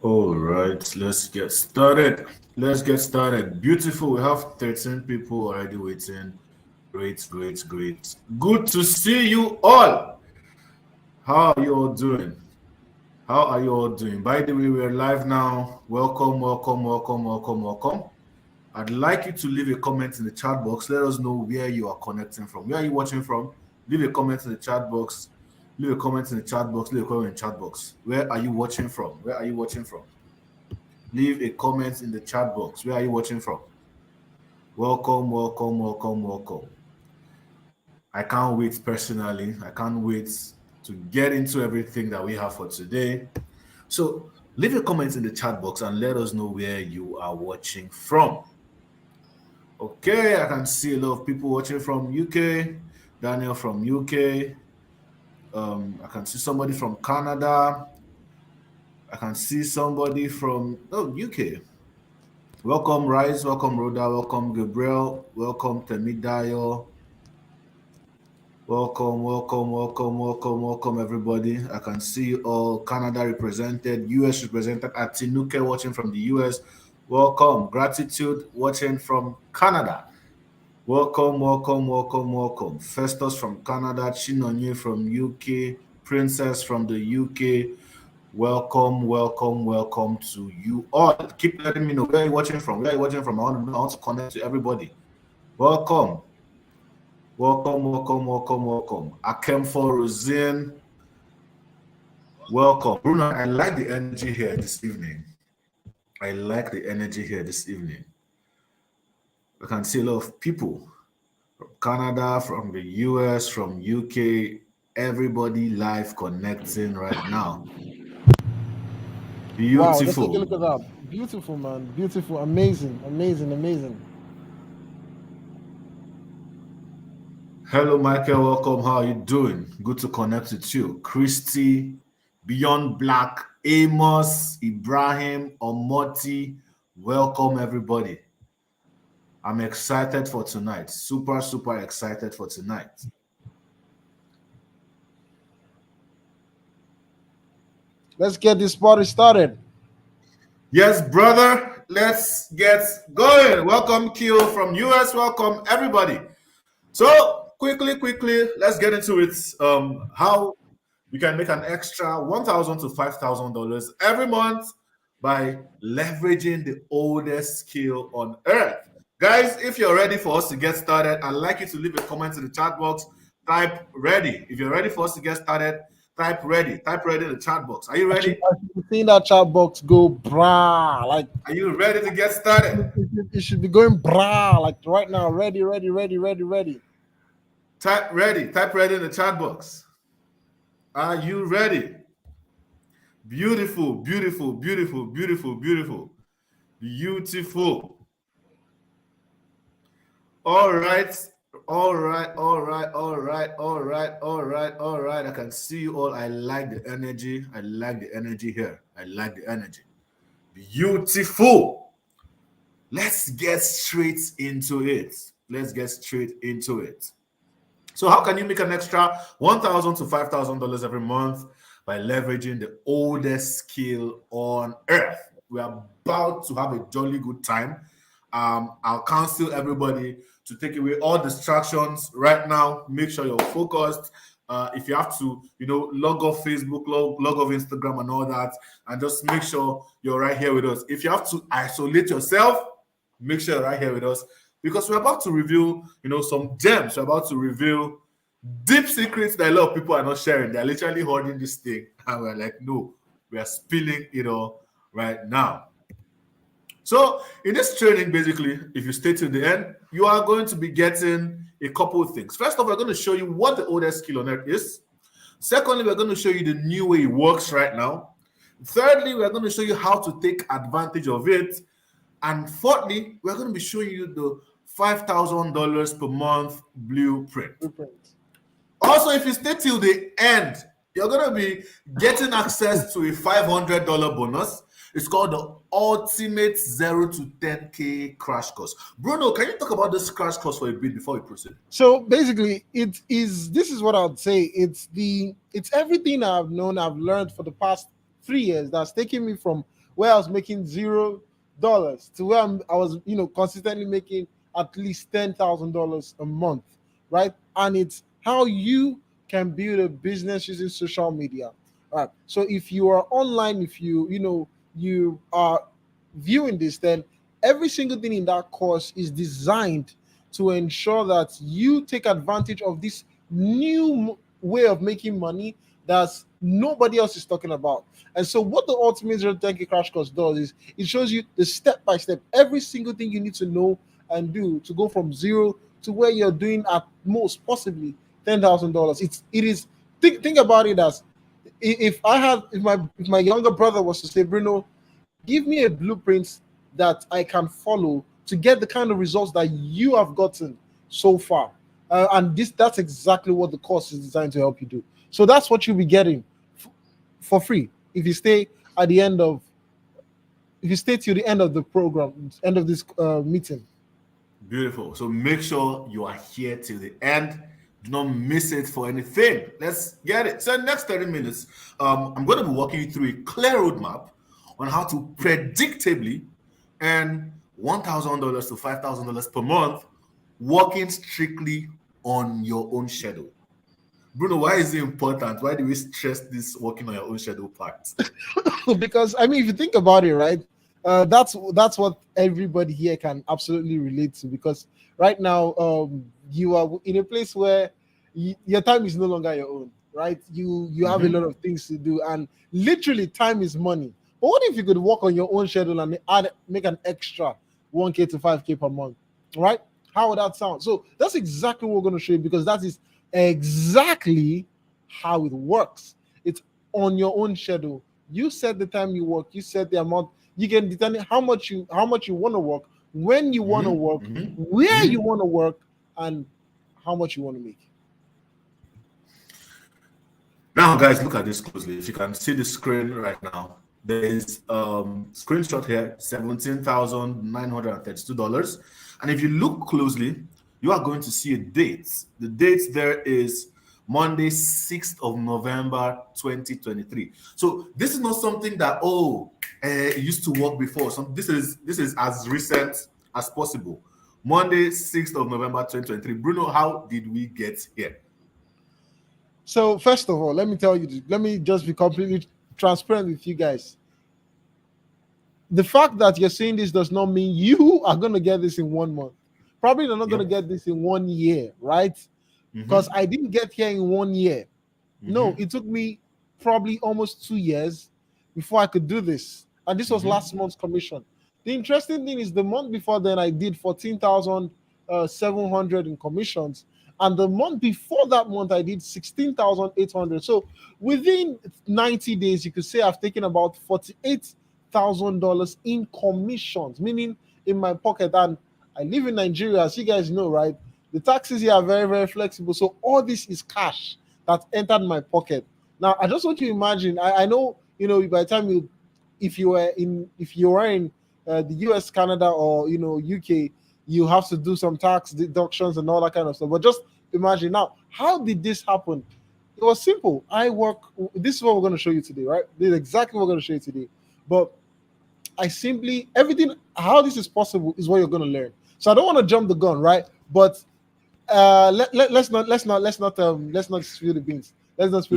All right, let's get started. Let's get started. Beautiful. We have 13 people already waiting. Great, great, great. Good to see you all. How are you all doing? How are you all doing? By the way, we're live now. Welcome, welcome, welcome, welcome, welcome. I'd like you to leave a comment in the chat box. Let us know where you are connecting from. Where are you watching from? Leave a comment in the chat box. Leave a comment in the chat box. Leave a comment in the chat box. Where are you watching from? Where are you watching from? Leave a comment in the chat box. Where are you watching from? Welcome, welcome, welcome, welcome. I can't wait personally. I can't wait to get into everything that we have for today. So leave a comment in the chat box and let us know where you are watching from. Okay, I can see a lot of people watching from UK. Daniel from UK. I can see somebody from Canada. I can see somebody from UK. Welcome, Rise. Welcome, Rhoda. Welcome, Gabriel. Welcome, Temidayo. Welcome, welcome, welcome, welcome, welcome, everybody. I can see you all. Canada represented, US represented. Atinuke watching from the US. Welcome. Gratitude watching from Canada. Welcome, welcome, welcome, welcome. Festus from Canada. Chinonye from UK. Princess from the UK. Welcome, welcome, welcome to you all. Keep letting me know where you're watching from. Where are you watching from? I want to connect to everybody. Welcome. Welcome, welcome, welcome, welcome. Akem for Rosine. Welcome. Bruno, I like the energy here this evening. I like the energy here this evening. I can see a lot of people from Canada, from the US, from UK, everybody live connecting right now. Wow, let's take a look Beautiful. at that. Beautiful, man. Beautiful. Amazing. Amazing. Amazing. Hello, Michael. Welcome. How are you doing? Good to connect with you. Christy, Beyond Black, Amos, Ibrahim, Omoti. Welcome, everybody. I'm excited for tonight. Super, super excited for tonight. Let's get this party started. Yes, brother. Let's get going. Welcome, Q from US. Welcome, everybody. So, quickly, let's get into it. How you can make an extra $1,000 to $5,000 every month by leveraging the oldest skill on earth. Guys, if you're ready for us to get started, I'd like you to leave a comment in the chat box. Type ready. If you're ready for us to get started, type ready. Type ready in the chat box. Are you ready? I should be seeing that chat box go brah. Like Are you ready to get started? it should be going brah. Like right now. Ready, ready, ready, ready, ready. Type ready. Type ready in the chat box. Are you ready? Beautiful, beautiful, beautiful, beautiful, beautiful, beautiful. All right, all right, all right, all right, all right, all right, all right. I can see you all. I like the energy. I like the energy here. I like the energy. Beautiful. Let's get straight into it. Let's get straight into it. So, how can you make an extra $1,000 to $5,000 every month by leveraging the oldest skill on earth? We are about to have a jolly good time. I'll counsel everybody to take away all distractions right now. Make sure you're focused. If you have to, log off Facebook, log off Instagram, and all that, and just make sure you're right here with us. If you have to isolate yourself, make sure you're right here with us because we're about to reveal, some gems. We're about to reveal deep secrets that a lot of people are not sharing. They're literally holding this thing, and we're like, no, we are spilling it all right now. So, in this training, basically, if you stay till the end, you are going to be getting a couple of things. First off, we're going to show you what the oldest skill on earth is. Secondly, we're going to show you the new way it works right now. Thirdly, we're going to show you how to take advantage of it. And fourthly, we're going to be showing you the $5,000 per month blueprint. Also, if you stay till the end, you're going to be getting access to a $500 bonus. It's called the Ultimate 0 to 10K Crash Course. Bruno, can you talk about this crash course for a bit before we proceed? So basically, this is what I would say. It's everything I've known, I've learned for the past 3 years that's taken me from where I was making $0 to where I was, consistently making at least $10,000 a month, right? And it's how you can build a business using social media. All right. So if you are online, if you are viewing this, then every single thing in that course is designed to ensure that you take advantage of this new way of making money that nobody else is talking about. And so, what the Ultimate Zero 10K Crash Course does is it shows you the step by step, every single thing you need to know and do to go from zero to where you're doing at most possibly $10,000. It is think about it as if my younger brother was to say, Bruno, give me a blueprint that I can follow to get the kind of results that you have gotten so far. And that's exactly what the course is designed to help you do. So that's what you'll be getting for free if you stay at the end of if you stay till the end of the program, end of this meeting. Beautiful. So make sure you are here till the end. Do not miss it for anything. Let's get it. So next 30 minutes, I'm going to be walking you through a clear roadmap on how to predictably earn $1,000 to $5,000 per month, working strictly on your own schedule. Bruno, why is it important? Why do we stress this working on your own schedule part? Because I mean, if you think about it, right, that's what everybody here can absolutely relate to. Because right now, you are in a place where your time is no longer your own, right? You have a lot of things to do, and literally, time is money. But what if you could work on your own schedule and make an extra 1K to 5K per month, right? How would that sound? So that's exactly what we're going to show you, because that is exactly how it works. It's on your own schedule. You set the time you work, you set the amount, you can determine how much you want to work, when you want to work, where you want to work, and how much you want to make. Now, guys, look at this closely. If you can see the screen right now, there is screenshot here, $17,932. And if you look closely, you are going to see a date. The date there is Monday, 6th of November, 2023. So this is not something that it used to work before. So this is as recent as possible. Monday, 6th of November, 2023. Bruno, how did we get here? So first of all, let me tell you, let me just be completely transparent with you guys. The fact that you're saying this does not mean you are going to get this in 1 month. Probably they're not going to get this in 1 year, right? Because I didn't get here in 1 year. No, it took me probably almost 2 years before I could do this. And this was last month's commission. The interesting thing is the month before then, I did 14,700 in commissions. And the month before that month, I did 16,800. So within 90 days, you could say I've taken about $48,000 in commissions, meaning in my pocket. And I live in Nigeria, as you guys know, right? The taxes here are very, very flexible. So all this is cash that entered my pocket. Now, I just want you to imagine, I know, by the time if you were in the US, Canada, or, UK, you have to do some tax deductions and all that kind of stuff. But just imagine now, how did this happen? It was simple. This is what we're going to show you today, right? This is exactly what we're going to show you today. But how this is possible is what you're going to learn. So I don't want to jump the gun, right? But let's not spill the beans. Let's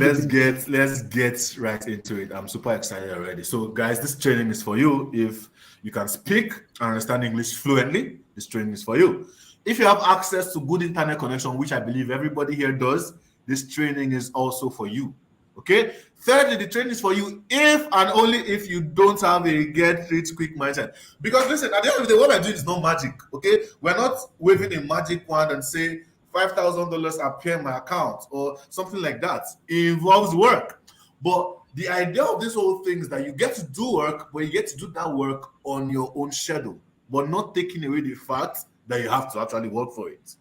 get right into it. I'm super excited already. So guys, this training is for you. If you can speak and understand English fluently, this training is for you. If you have access to good internet connection, which I believe everybody here does, this training is also for you. Okay. Thirdly, the training is for you if and only if you don't have a get rich quick mindset. Because listen, at the end of the day, what we're doing is not magic. Okay, we're not waving a magic wand and say $5,000 appear in my account or something like that. It involves work. But the idea of this whole thing is that you get to do work, but you get to do that work on your own schedule, but not taking away the fact that you have to actually work for it.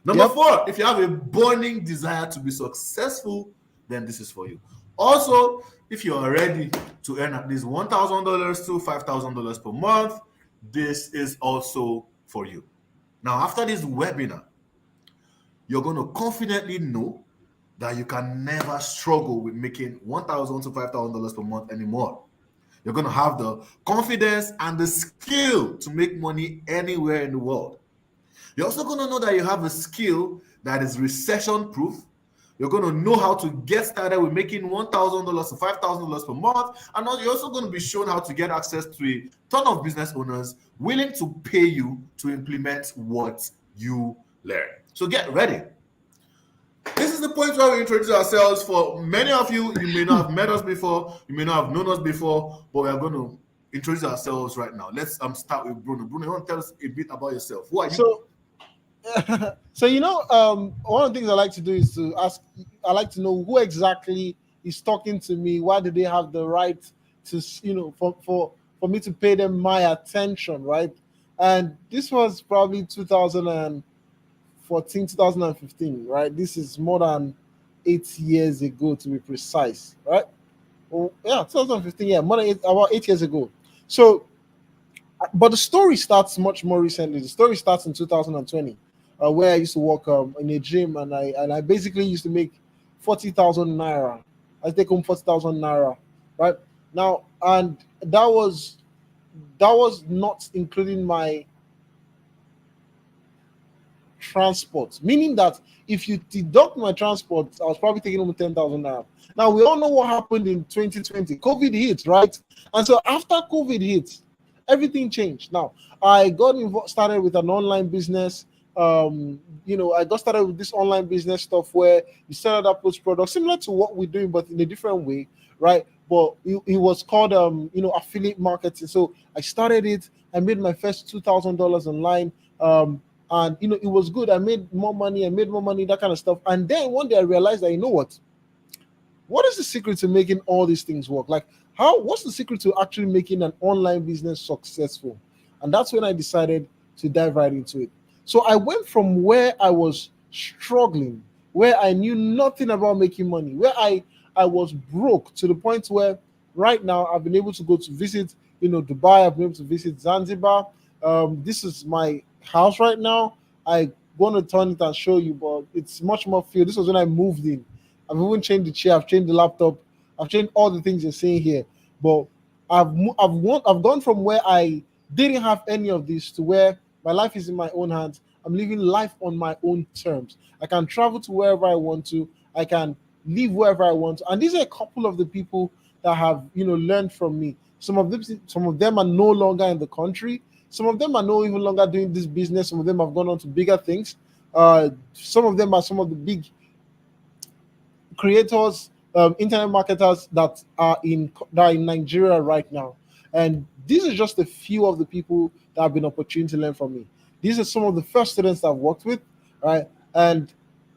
Number 4, if you have a burning desire to be successful, then this is for you. Also, if you are ready to earn at least $1,000 to $5,000 per month, this is also for you. Now, after this webinar, you're going to confidently know that you can never struggle with making $1,000 to $5,000 per month anymore. You're going to have the confidence and the skill to make money anywhere in the world. You're also going to know that you have a skill that is recession proof. You're going to know how to get started with making $1,000 to $5,000 per month. And you're also going to be shown how to get access to a ton of business owners willing to pay you to implement what you learn. So get ready. This is the point where we introduce ourselves. For many of you, you may not have met us before, you may not have known us before, but we are going to introduce ourselves right now. Let's start with Bruno. Bruno, you want to tell us a bit about yourself? Who are you? So one of the things I like to do is to ask. I like to know who exactly is talking to me. Why do they have the right to, for me to pay them my attention, right? And this was probably 2014, 2015, right? This is more than 8 years ago, to be precise, right? Oh, yeah, 2015, yeah, about 8 years ago. So, but the story starts much more recently. The story starts in 2020, where I used to work in a gym, and I basically used to make 40,000 naira. I take home 40,000 naira, right now, and that was not including my transport, meaning that if you deduct my transport, I was probably taking home 10,000 naira. Now, we all know what happened in 2020. COVID hit, right? And so after COVID hit, everything changed. Now, I got involved, started with an online business. I got started with this online business stuff where you sell out post products similar to what we're doing, but in a different way, right? But it was called, affiliate marketing. So I started it. I made my first $2,000 online. And it was good. I made more money, that kind of stuff. And then one day I realized that, what is the secret to making all these things work? Like, what's the secret to actually making an online business successful? And that's when I decided to dive right into it. So I went from where I was struggling, where I knew nothing about making money, where I was broke, to the point where right now I've been able to go to visit, Dubai. I've been able to visit Zanzibar. This is my house right now. I want to turn it and show you, but it's much more feel. This was when I moved in. I've even changed the chair. I've changed the laptop. I've changed all the things you're seeing here. But I've gone from where I didn't have any of this to where my life is in my own hands. I'm living life on my own terms. I can travel to wherever I want to. I can live wherever I want to. And these are a couple of the people that have learned from me. Some of them are no longer in the country. Some of them are no even longer doing this business. Some of them have gone on to bigger things. Some of them are some of the big creators, internet marketers that are in Nigeria right now. And these are just a few of the people that have been opportune to learn from me. These are some of the first students I've worked with, right? And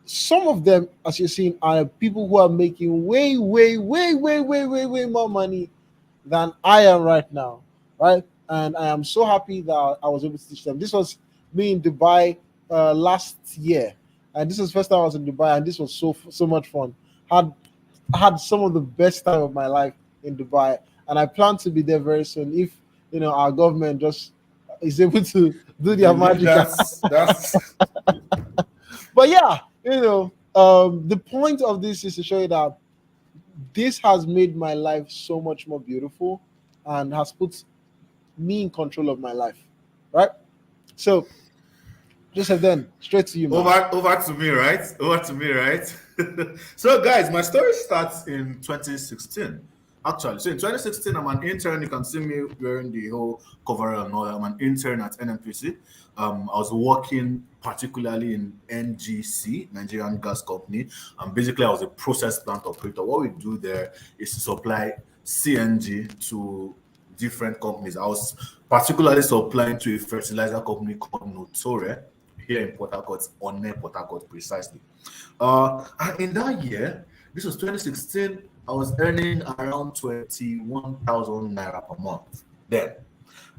some of them, as you're seeing, are people who are making way, way, way, way, way, way, way more money than I am right now, right? And I am so happy that I was able to teach them. This was me in Dubai last year, and this was the first time I was in Dubai, and this was so much fun. Had some of the best time of my life in Dubai, and I plan to be there very soon if our government just is able to do their magic. That's But yeah, the point of this is to show you that this has made my life so much more beautiful and has put me in control of my life, right? So, Joseph, then straight to you, man. over to me, right? Over to me, right? So, guys, my story starts in 2016. Actually, so in 2016, I'm an intern. You can see me wearing the whole coverall and all that. I'm an intern at NNPC. I was working particularly in NGC, Nigerian Gas Company, and basically I was a process plant operator. What we do there is to supply CNG to different companies. I was particularly supplying to a fertilizer company called Notore here in Port Harcourt, on Port Harcourt precisely. And in that year, this was 2016, I was earning around 21,000 naira per month then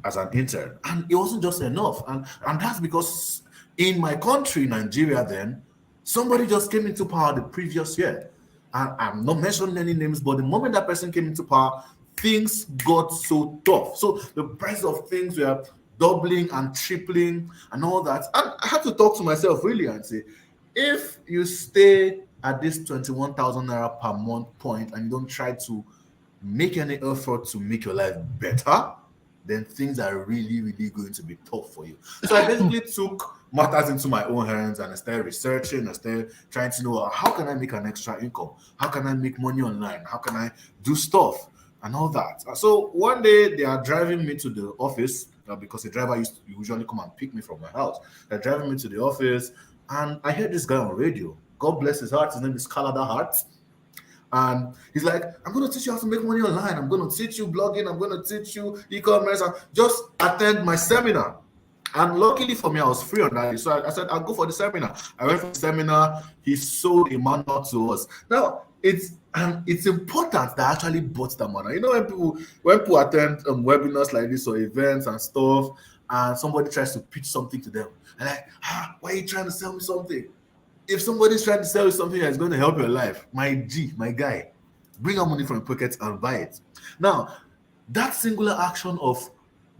as an intern. And it wasn't just enough. And that's because in my country, Nigeria, then, somebody just came into power the previous year. And I'm not mentioning any names, but the moment that person came into power, things got so tough. So the price of things were doubling and tripling and all that. And I had to talk to myself really and say, if you stay at this 21,000 naira per month point and you don't try to make any effort to make your life better, then things are really, really going to be tough for you. So I basically took matters into my own hands and I started researching. I started trying to know how can I make an extra income? How can I make money online? How can I do stuff and all that? So one day they are driving me to the office because the driver used to usually come and pick me from my house. They're driving me to the office and I heard this guy on radio. God bless his heart. His name is Kalada Hart. And he's like, I'm going to teach you how to make money online. I'm going to teach you blogging. I'm going to teach you e-commerce. And just attend my seminar. And luckily for me, I was free on that day. So I said, I'll go for the seminar. I went for the seminar. He sold a manual to us. Now, it's important that I actually bought that manual. You know, when people attend webinars like this or events and stuff, and somebody tries to pitch something to them, and like, why are you trying to sell me something? If somebody's trying to sell you something that's going to help your life, my guy, bring out money from your pocket and buy it. Now, that singular action of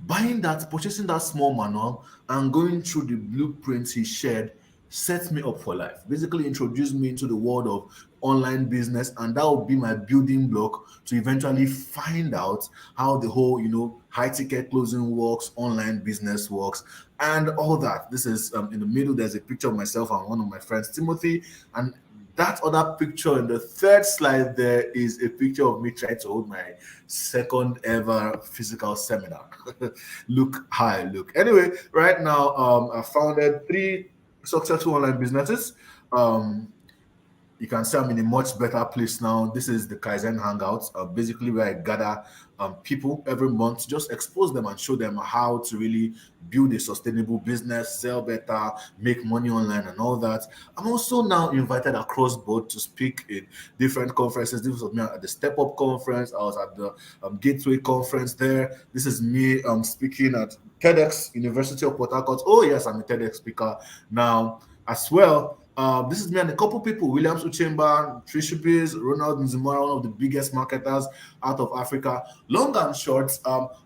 buying that, purchasing that small manual and going through the blueprints he shared set me up for life. Basically introduced me into the world of online business, and that will be my building block to eventually find out how the whole, high ticket closing works, online business works, and all that. This is in the middle, there's a picture of myself and one of my friends, Timothy, and that other picture in the third slide there is a picture of me trying to hold my second ever physical seminar. Look how I look. Anyway, right now, I founded 3 successful online businesses. You can see I'm in a much better place now. This is the Kaizen Hangouts, basically where I gather people every month to just expose them and show them how to really build a sustainable business, sell better, make money online and all that. I'm also now invited across board to speak in different conferences. This was me at the Step Up conference. I was at the Gateway conference there. This is me speaking at TEDx University of Port Harcourt. Oh yes, I'm a TEDx speaker now as well. This is me and a couple people, Williams Uchemba, Trisha Biz, Ronald Nzimara, one of the biggest marketers out of Africa. Long and short,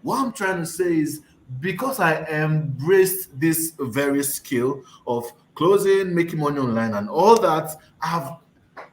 what I'm trying to say is because I embraced this very skill of closing, making money online and all that, I've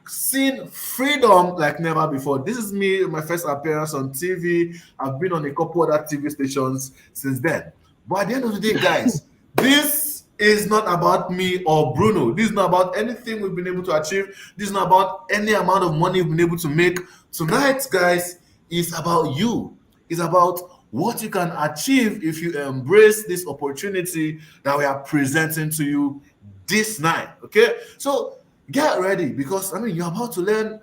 seen freedom like never before. This is me, my first appearance on TV. I've been on a couple other TV stations since then. But at the end of the day, guys, this is not about me or Bruno. This is not about anything we've been able to achieve. This is not about any amount of money we've been able to make. Tonight, guys, is about you. It's about what you can achieve if you embrace this opportunity that we are presenting to you this night. Okay? So get ready because you're about to learn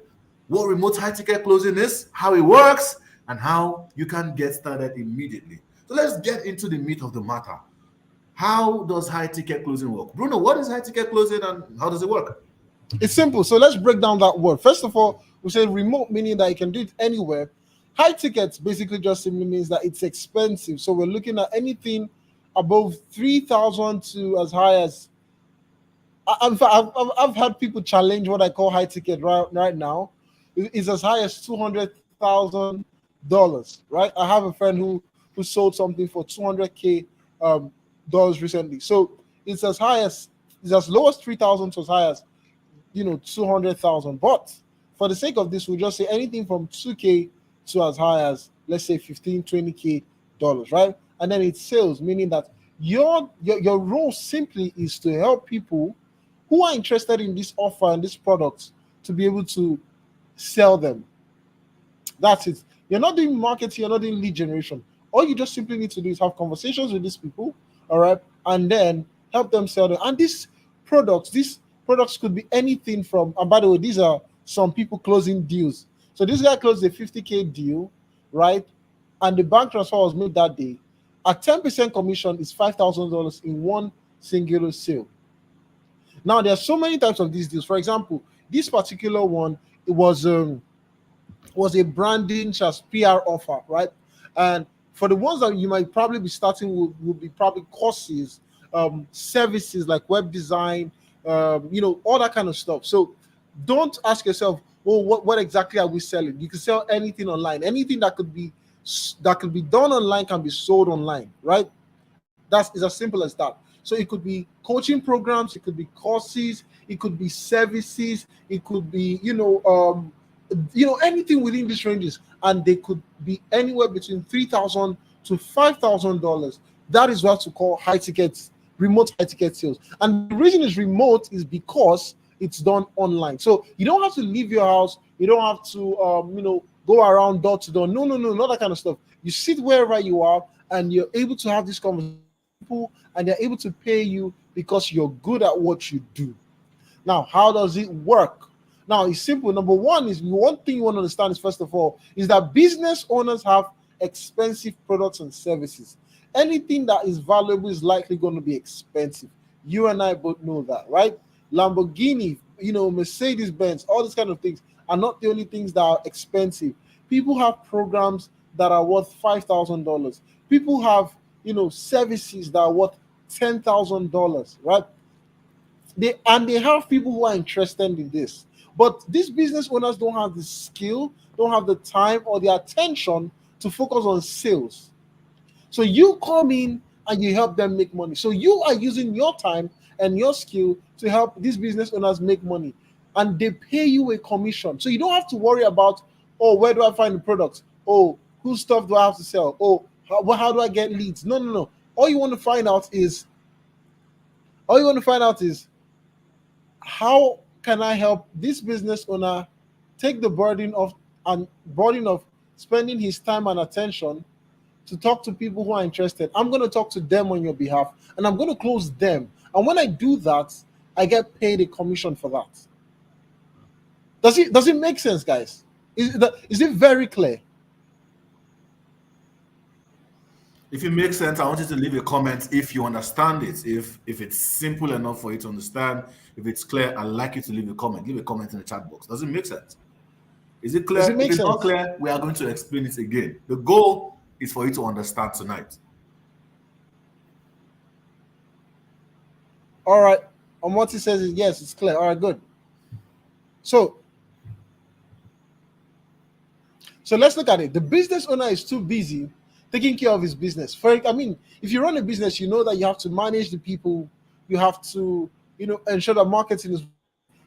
what remote high ticket closing is, how it works, and how you can get started immediately. So let's get into the meat of the matter. How does high ticket closing work? Bruno, what is high ticket closing and how does it work? It's simple. So let's break down that word. First of all, we say remote, meaning that you can do it anywhere. High tickets basically just simply means that it's expensive. So we're looking at anything above 3,000 to as high as I've had people challenge what I call high ticket right now. It's as high as $200,000, right? I have a friend who sold something for $200K dollars recently. So it's as low as 3,000 to as high as 200,000. But for the sake of this, we'll just say anything from 2K to as high as, let's say, 15, 20K dollars, right? And then it's sales, meaning that your role simply is to help people who are interested in this offer and this product to be able to sell them. That's it. You're not doing marketing, you're not doing lead generation. All you just simply need to do is have conversations with these people, all right, and then help them sell them. And these products could be anything from, and by the way, these are some people closing deals. So this guy closed a 50K deal, right? And the bank transfer was made that day. A 10% commission is $5,000 in one singular sale. Now, there are so many types of these deals. For example, this particular one, it was a branding / PR offer, right? And for the ones that you might probably be starting will be probably courses, services like web design, all that kind of stuff. So don't ask yourself, well, what exactly are we selling? You can sell anything online. Anything that could be done online can be sold online, right? It's as simple as that. So it could be coaching programs, it could be courses, it could be services, it could be anything within these ranges, and they could be anywhere between $3,000 to $5,000. That is what to call high tickets, remote high ticket sales. And the reason it's remote is because it's done online. So you don't have to leave your house. You don't have to, go around door to door. No, no, no, not that kind of stuff. You sit wherever you are, and you're able to have this conversation with people, and they're able to pay you because you're good at what you do. Now, how does it work? Now, it's simple. Number one thing you want to understand is, first of all, is that business owners have expensive products and services. Anything that is valuable is likely going to be expensive. You and I both know that, right? Lamborghini, Mercedes Benz, all these kind of things are not the only things that are expensive. People have programs that are worth $5,000. People have, services that are worth $10,000, right? They have people who are interested in this. But these business owners don't have the skill, don't have the time or the attention to focus on sales. So you come in and you help them make money. So you are using your time and your skill to help these business owners make money. And they pay you a commission. So you don't have to worry about, oh, where do I find the products? Oh, whose stuff do I have to sell? Oh, how do I get leads? No, no, no. All you want to find out is how can I help this business owner take the burden of spending his time and attention to talk to people who are interested. I'm going to talk to them on your behalf, and I'm going to close them. And when I do that, I get paid a commission for that. Does it make sense, guys? Is it very clear? If it makes sense, I want you to leave a comment if you understand it. If it's simple enough for you to understand, if it's clear, I'd like you to leave a comment. Leave a comment in the chat box. Does it make sense? Is it clear? If it's not clear, we are going to explain it again. The goal is for you to understand tonight. All right. And what he says is yes, it's clear. All right, good. So let's look at it. The business owner is too busy taking care of his business. If you run a business, you know that you have to manage the people. You have to, ensure that marketing is.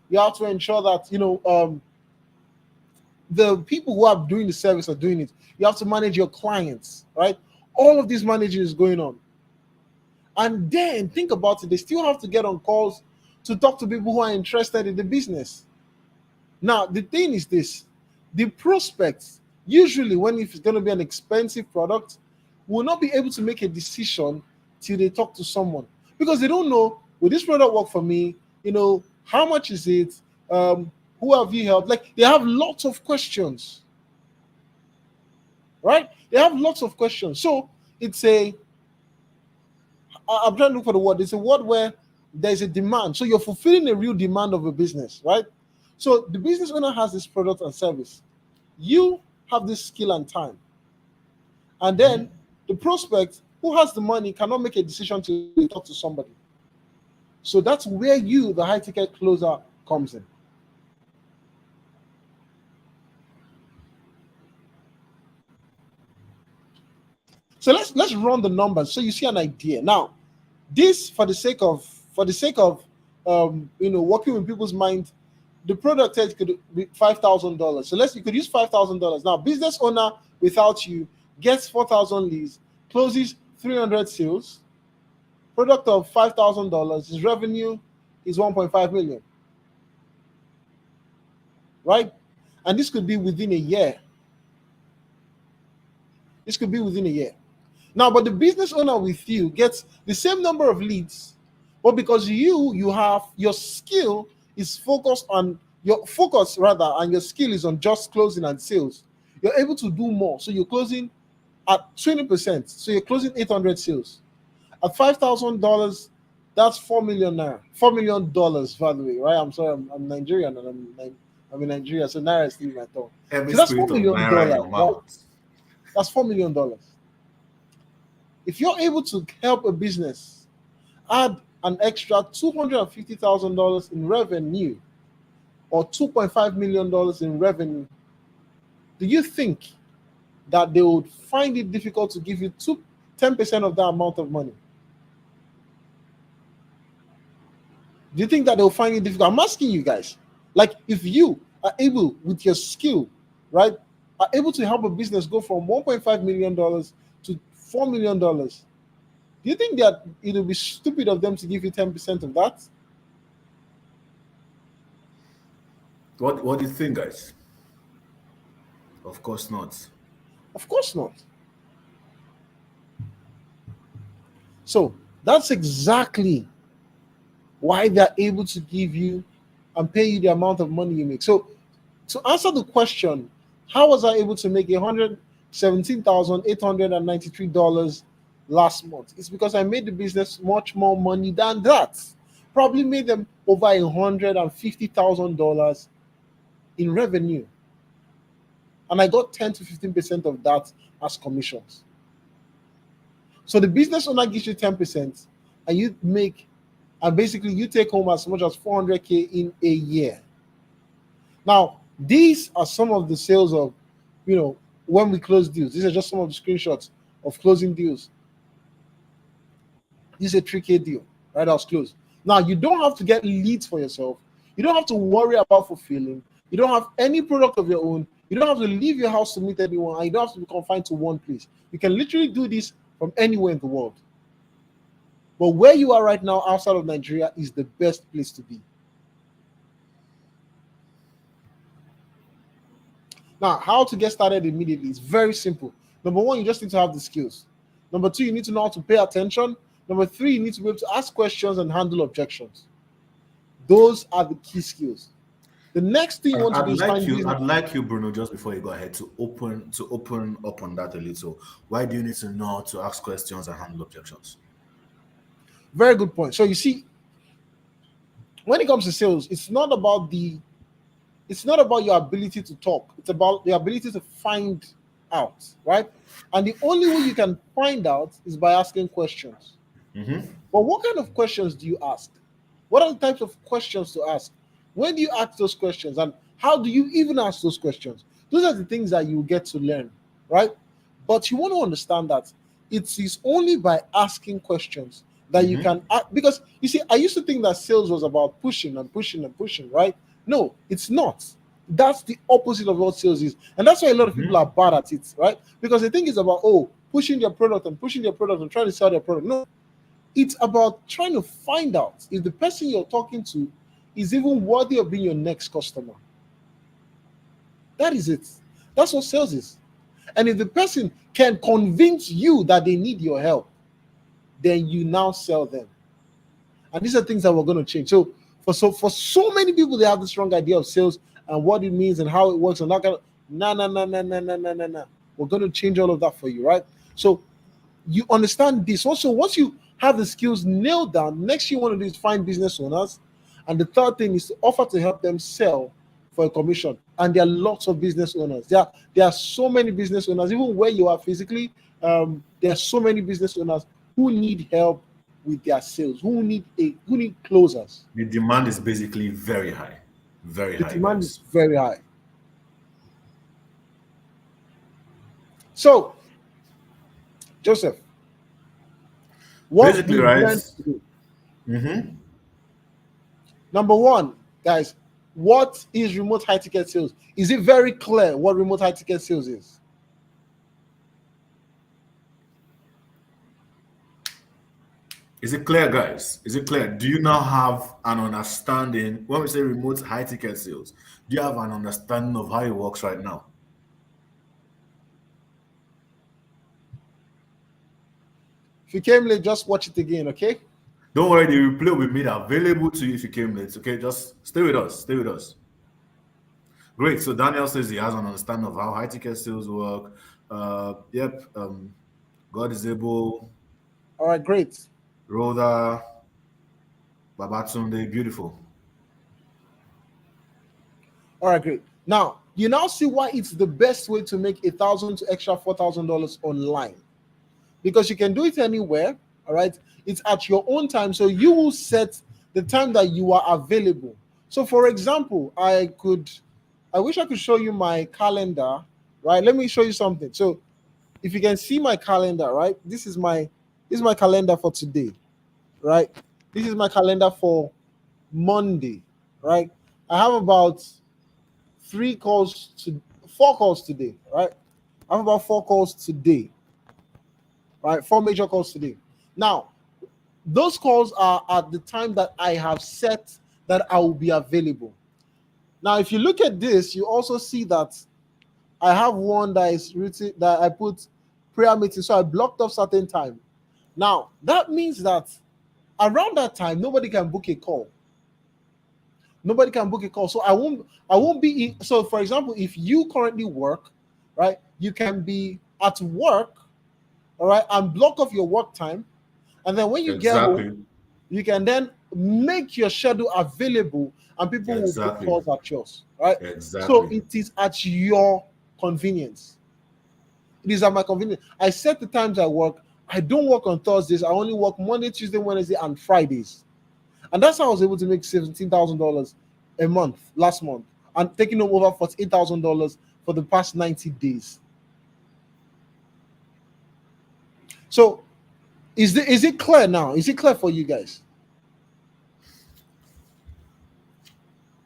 You have to ensure that the people who are doing the service are doing it. You have to manage your clients, right? All of this managing is going on. And then think about it. They still have to get on calls to talk to people who are interested in the business. Now, the thing is this: the prospects, usually when it's going to be an expensive product, will not be able to make a decision till they talk to someone, because they don't know, will this product work for me? How much is it? Who have you helped? Like, they have lots of questions, right? They have lots of questions. So I'm trying to look for the word. It's a word where there's a demand. So you're fulfilling a real demand of a business, right? So the business owner has this product and service. You have this skill and time. And then the prospect who has the money cannot make a decision to talk to somebody. So that's where you, the high ticket closer, comes in. So let's run the numbers so you see an idea. Now, this for the sake of working with people's mind, the product could be $5,000. So you could use $5,000. Now, business owner without you gets 4,000 leads, closes 300 sales. Product of $5,000. His revenue is 1.5 million, right? And this could be within a year. Now, but the business owner with you gets the same number of leads, but because you have your skill is focused on your focus rather, and your skill is on just closing and sales, you're able to do more. So you're closing at 20%. So you're closing 800 sales. At $5,000, that's 4 million naira. $4 million, by the way, right? I'm sorry, I'm Nigerian, and I'm in Nigeria, so naira is still in my tongue. So that's $4 million. Right? That's $4 million. If you're able to help a business add an extra $250,000 in revenue or $2.5 million in revenue, do you think that they would find it difficult to give you 10% of that amount of money? Do you think that they'll find it difficult? I'm asking you guys. Like, if you are able, with your skill, right, are able to help a business go from $1.5 million to $4 million, do you think that it will be stupid of them to give you 10% of that? What do you think, guys? Of course not. Of course not. So that's exactly why they're able to give you and pay you the amount of money you make. So to answer the question, how was I able to make $117,893 last month? It's because I made the business much more money than that. Probably made them over $150,000 in revenue. And I got 10 to 15% of that as commissions. So the business owner gives you 10%, and you make, and basically you take home as much as 400K in a year. Now, these are some of the sales of, when we close deals. These are just some of the screenshots of closing deals. This is a 3K deal, right? That was closed. Now, you don't have to get leads for yourself. You don't have to worry about fulfilling. You don't have any product of your own. You don't have to leave your house to meet anyone. And you don't have to be confined to one place. You can literally do this from anywhere in the world. But where you are right now outside of Nigeria is the best place to be. Now, how to get started immediately is very simple. Number one, you just need to have the skills. Number two, you need to know how to pay attention. Number three, you need to be able to ask questions and handle objections. Those are the key skills. The next thing you want to do is find business. I'd like you, Bruno, just before you go ahead, to open up on that a little. Why do you need to know how to ask questions and handle objections? Very good point. So you see, when it comes to sales, it's not about your ability to talk. It's about the ability to find out, right? And the only way you can find out is by asking questions. Mm-hmm. But what kind of questions do you ask? What are the types of questions to ask? When do you ask those questions? And how do you even ask those questions? Those are the things that you get to learn, right? But you want to understand that it is only by asking questions that you can ask. Because you see, I used to think that sales was about pushing and pushing and pushing, right? No, it's not. That's the opposite of what sales is. And that's why a lot of people are bad at it, right? Because they think it's about, pushing their product and trying to sell their product. No, it's about trying to find out if the person you're talking to is even worthy of being your next customer. That is it. That's what sales is. And if the person can convince you that they need your help, then you now sell them. And these are things that we're going to change. So for so many people, they have this wrong idea of sales and what it means and how it works. And not gonna, no. We're going to change all of that for you, right? So you understand this. Also, once you have the skills nailed down, next thing you want to do is find business owners. And the third thing is to offer to help them sell for a commission. And there are lots of business owners. There are so many business owners, even where you are physically. There are so many business owners who need help with their sales, who need closers. The demand is basically very high. Very high. The demand is very high. So, Joseph, what basically, right? Number one, guys, what is remote high ticket sales? Is it very clear what remote high ticket sales is? Is it clear, guys? Is it clear? Do you now have an understanding when we say remote high ticket sales? Do you have an understanding of how it works right now? If you came late, just watch it again, okay? Don't worry, the replay will be made available to you if you came late. Okay, just stay with us. Stay with us. Great. So Daniel says he has an understanding of how high ticket sales work. God is able. All right, great. Rhoda, Babatunde, beautiful. All right, great. Now you now see why it's the best way to make $1,000 to extra $4,000 online, because you can do it anywhere. All right. It's at your own time. So you will set the time that you are available. So for example, I wish I could show you my calendar, right? Let me show you something. So if you can see my calendar, right? This is my calendar for today, right? This is my calendar for Monday, right? I have about 4 calls today, right? I have about 4 calls today, right? 4 major calls today. Now, those calls are at the time that I have set that I will be available. Now, if you look at this, you also see that I have one that is written that I put prayer meeting, so I blocked off certain time. Now, that means that around that time, nobody can book a call. Nobody can book a call. So I won't be so for example, if you currently work, right, you can be at work, all right, and block off your work time. And then when you get home, Exactly. you can then make your schedule available and people will book Exactly. calls at yours, right? So Exactly. it is at your convenience. It is at my convenience. I set the times I work. I don't work on Thursdays. I only work Monday, Tuesday, Wednesday, and Fridays. And that's how I was able to make $17,000 a month last month and taking home over $48,000 for the past 90 days. So is it clear now? Is it clear for you guys?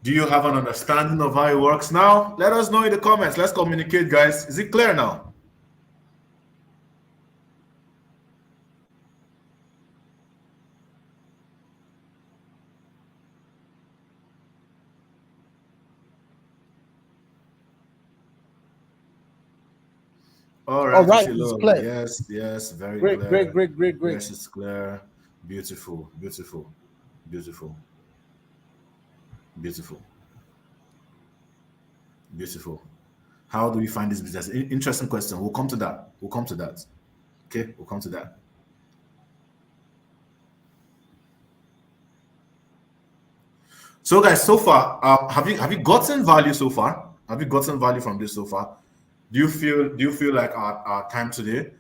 Do you have an understanding of how it works now? Let us know in the comments. Let's communicate, guys. Is it clear now? All All right, right, it's Lord. clear. Yes, yes, very Great, great, clear. great, great, great. Yes, it's clear. Beautiful, beautiful, beautiful, beautiful, beautiful. How do we find this business? Interesting question. We'll come to that. We'll come to that. Okay, we'll come to that. So, guys, so far, have you gotten value so far? Have you gotten value from this so far? Do you feel like our time today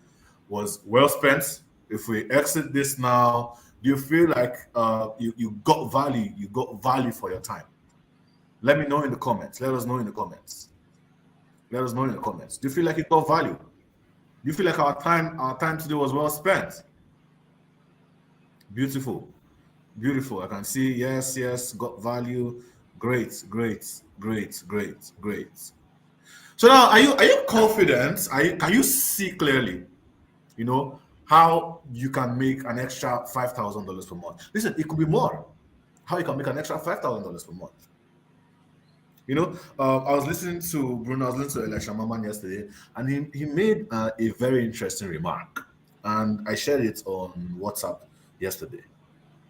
was well spent? If we exit this now, do you feel like you got value? You got value for your time? Let me know in the comments. Let us know in the comments. Let us know in the comments. Do you feel like you got value? Do you feel like our time today was well spent? Beautiful. Beautiful. I can see yes, yes, got value. Great, great, great, great, great. So now, are you confident? Can you see clearly? You know how you can make an extra $5,000 per month. Listen, it could be more. How you can make an extra $5,000 per month. I was listening to Bruno. I was listening to Elisha Maman yesterday, and he made a very interesting remark, and I shared it on WhatsApp yesterday.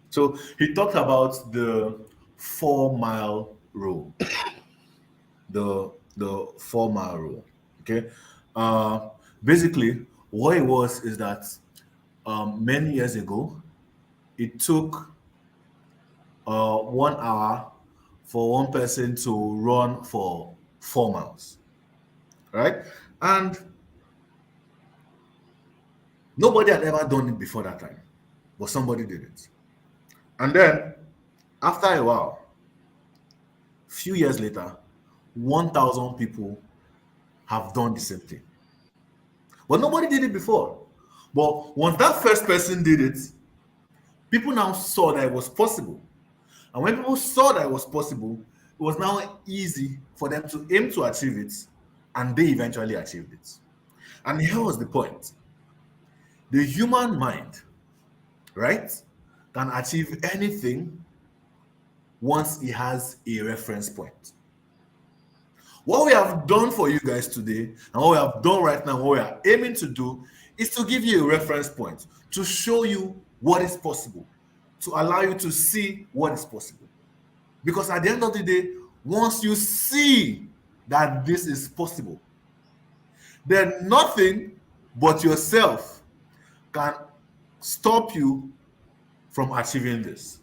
So he talked about the 4 mile rule, the 4 mile rule. Okay, basically what it was is that many years ago it took 1 hour for one person to run for 4 miles, right? And nobody had ever done it before that time, but somebody did it. And then after a while, few years later, 1,000 people have done the same thing. But nobody did it before. But once that first person did it, people now saw that it was possible. And when people saw that it was possible, it was now easy for them to aim to achieve it, and they eventually achieved it. And here was the point: the human mind, right, can achieve anything once it has a reference point. What we have done for you guys today, and what we have done right now, what we are aiming to do, is to give you a reference point to show you what is possible, to allow you to see what is possible. Because at the end of the day, once you see that this is possible, then nothing but yourself can stop you from achieving this.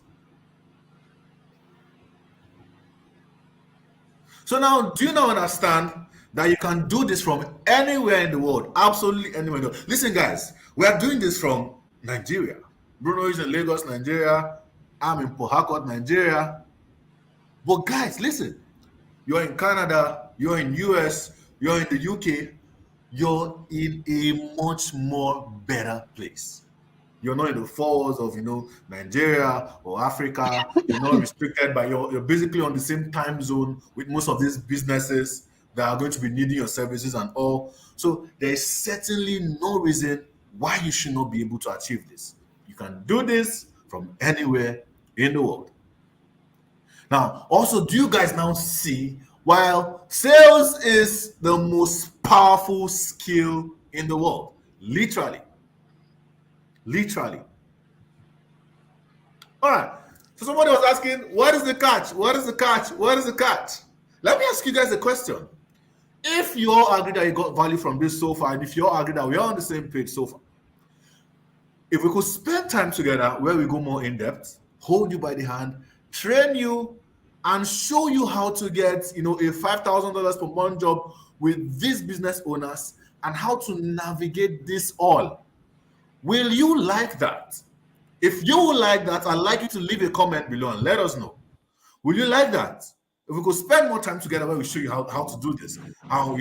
So now, do you now understand that you can do this from anywhere in the world? Absolutely anywhere in the world. Listen, guys, we are doing this from Nigeria. Bruno is in Lagos, Nigeria. I'm in Port Harcourt, Nigeria. But guys, listen, you're in Canada, you're in US, you're in the UK, you're in a much more better place. You're not in the falls of Nigeria or Africa. You're not restricted by you're basically on the same time zone with most of these businesses that are going to be needing your services and all. So there's certainly no reason why you should not be able to achieve this. You can do this from anywhere in the world. Now, also, do you guys now see, while sales is the most powerful skill in the world, literally. All right. So somebody was asking, what is the catch? What is the catch? What is the catch? Let me ask you guys a question. If you all agree that you got value from this so far, and if you all agree that we are on the same page so far, if we could spend time together where we go more in depth, hold you by the hand, train you, and show you how to get a $5,000 per month job with these business owners and how to navigate this all. Will you like that? If you would like that, I'd like you to leave a comment below and let us know. Will you like that? If we could spend more time together where we show you how to do this, how,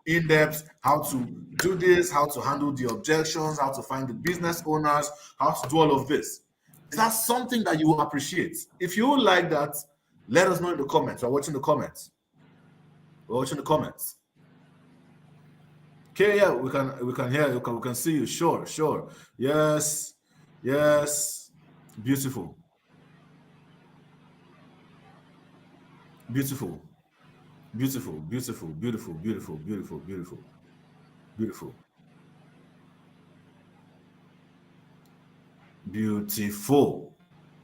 in depth, how to do this, how to handle the objections, how to find the business owners, how to do all of this. Is that something that you will appreciate? If you would like that, let us know in the comments. We're watching the comments. Okay, yeah, we can hear you. We can see you. Sure. Yes. Beautiful. Beautiful.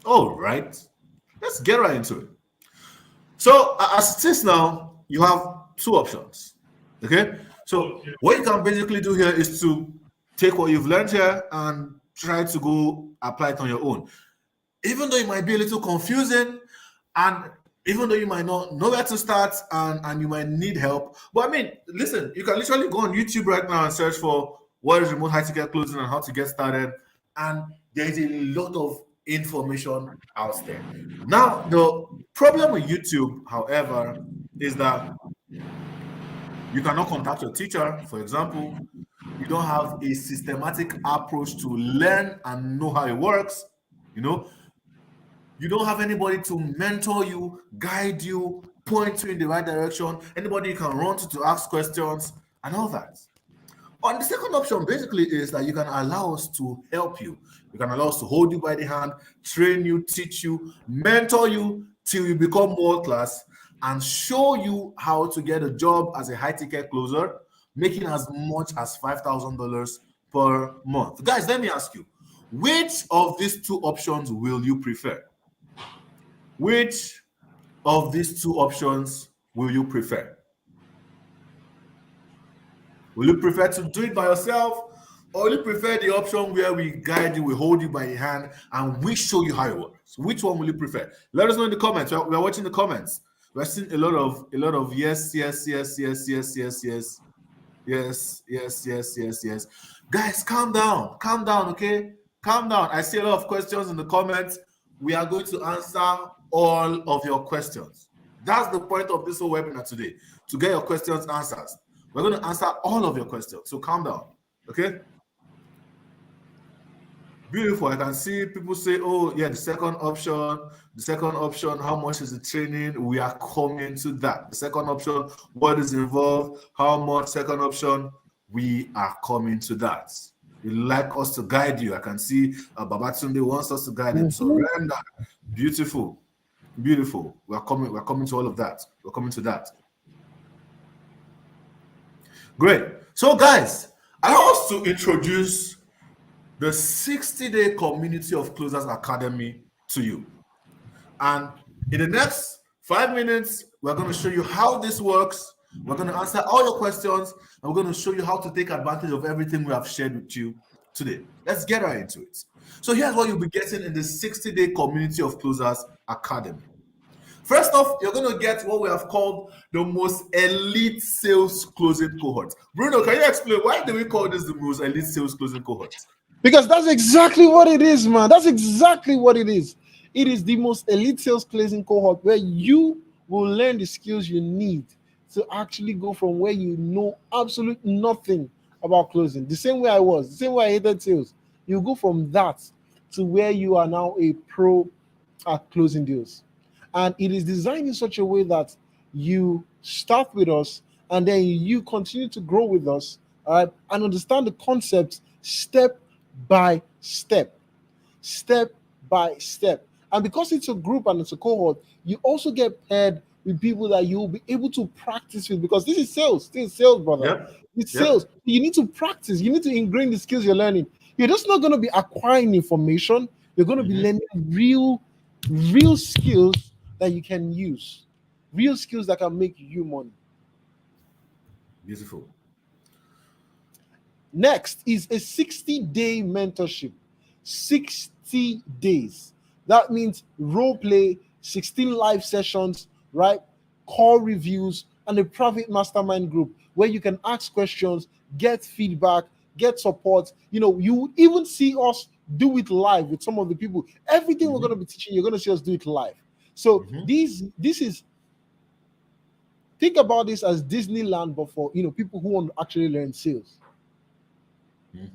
All right. Let's get right into it. So as it is now, you have two options. Okay. So what you can basically do here is to take what you've learned here and try to go apply it on your own. Even though it might be a little confusing, and even though you might not know where to start, and you might need help. But I mean, listen, you can literally go on YouTube right now and search for what is remote high ticket closing and how to get started. And there's a lot of information out there. Now, the problem with YouTube, however, is that you cannot contact your teacher, for example. You don't have a systematic approach to learn and know how it works. You don't have anybody to mentor you, guide you, point you in the right direction, anybody you can run to ask questions and all that. And the second option basically is that you can allow us to help you. You can allow us to hold you by the hand, train you, teach you, mentor you till you become world class, and show you how to get a job as a high ticket closer, making as much as $5,000 per month. Guys, let me ask you, which of these two options will you prefer? Which of these two options will you prefer? Will you prefer to do it by yourself, or will you prefer the option where we guide you, we hold you by the hand, and we show you how it works? Which one will you prefer? Let us know in the comments. We're watching the comments. We're seeing a lot of yes. Guys, calm down, okay? Calm down. I see a lot of questions in the comments. We are going to answer all of your questions. That's the point of this whole webinar today, to get your questions answered. We're going to answer all of your questions, so calm down, okay? Beautiful. I can see people say, oh, yeah, the second option, how much is the training? We are coming to that. The second option, what is involved? How much? Second option, we are coming to that. You like us to guide you. I can see Babatunde wants us to guide him. Surrender. Beautiful. We're coming to all of that. We're coming to that. Great. So, guys, I want us to introduce the 60-day Community of Closers Academy to you. And in the next 5 minutes, we're going to show you how this works. We're going to answer all your questions, and we're going to show you how to take advantage of everything we have shared with you today. Let's get right into it. So here's what you'll be getting in the 60-day Community of Closers Academy. First off, you're going to get what we have called the most elite sales closing cohort. Bruno, can you explain why do we call this the most elite sales closing cohort? Because that's exactly what it is, man. That's exactly what it is. It is the most elite sales closing cohort where you will learn the skills you need to actually go from where you know absolutely nothing about closing. The same way I was, the same way I hated sales. You go from that to where you are now a pro at closing deals. And it is designed in such a way that you start with us and then you continue to grow with us, all right, and understand the concepts step by step, step by step. And because it's a group and it's a cohort, you also get paired with people that you'll be able to practice with, because this is sales. This is sales, brother. Yep. It's Yep. sales. You need to practice. You need to ingrain the skills you're learning. You're just not going to be acquiring information. You're going to be Mhm. learning real skills that you can use, real skills that can make you money. Beautiful. Next is a 60-day mentorship. 60 days. That means role play, 16 live sessions, right? Call reviews, and a private mastermind group where you can ask questions, get feedback, get support. You even see us do it live with some of the people. Everything we're going to Mhm. be teaching, you're going to see us do it live. So Mhm. this is, think about this as Disneyland, but for people who want to actually learn sales. Mhm.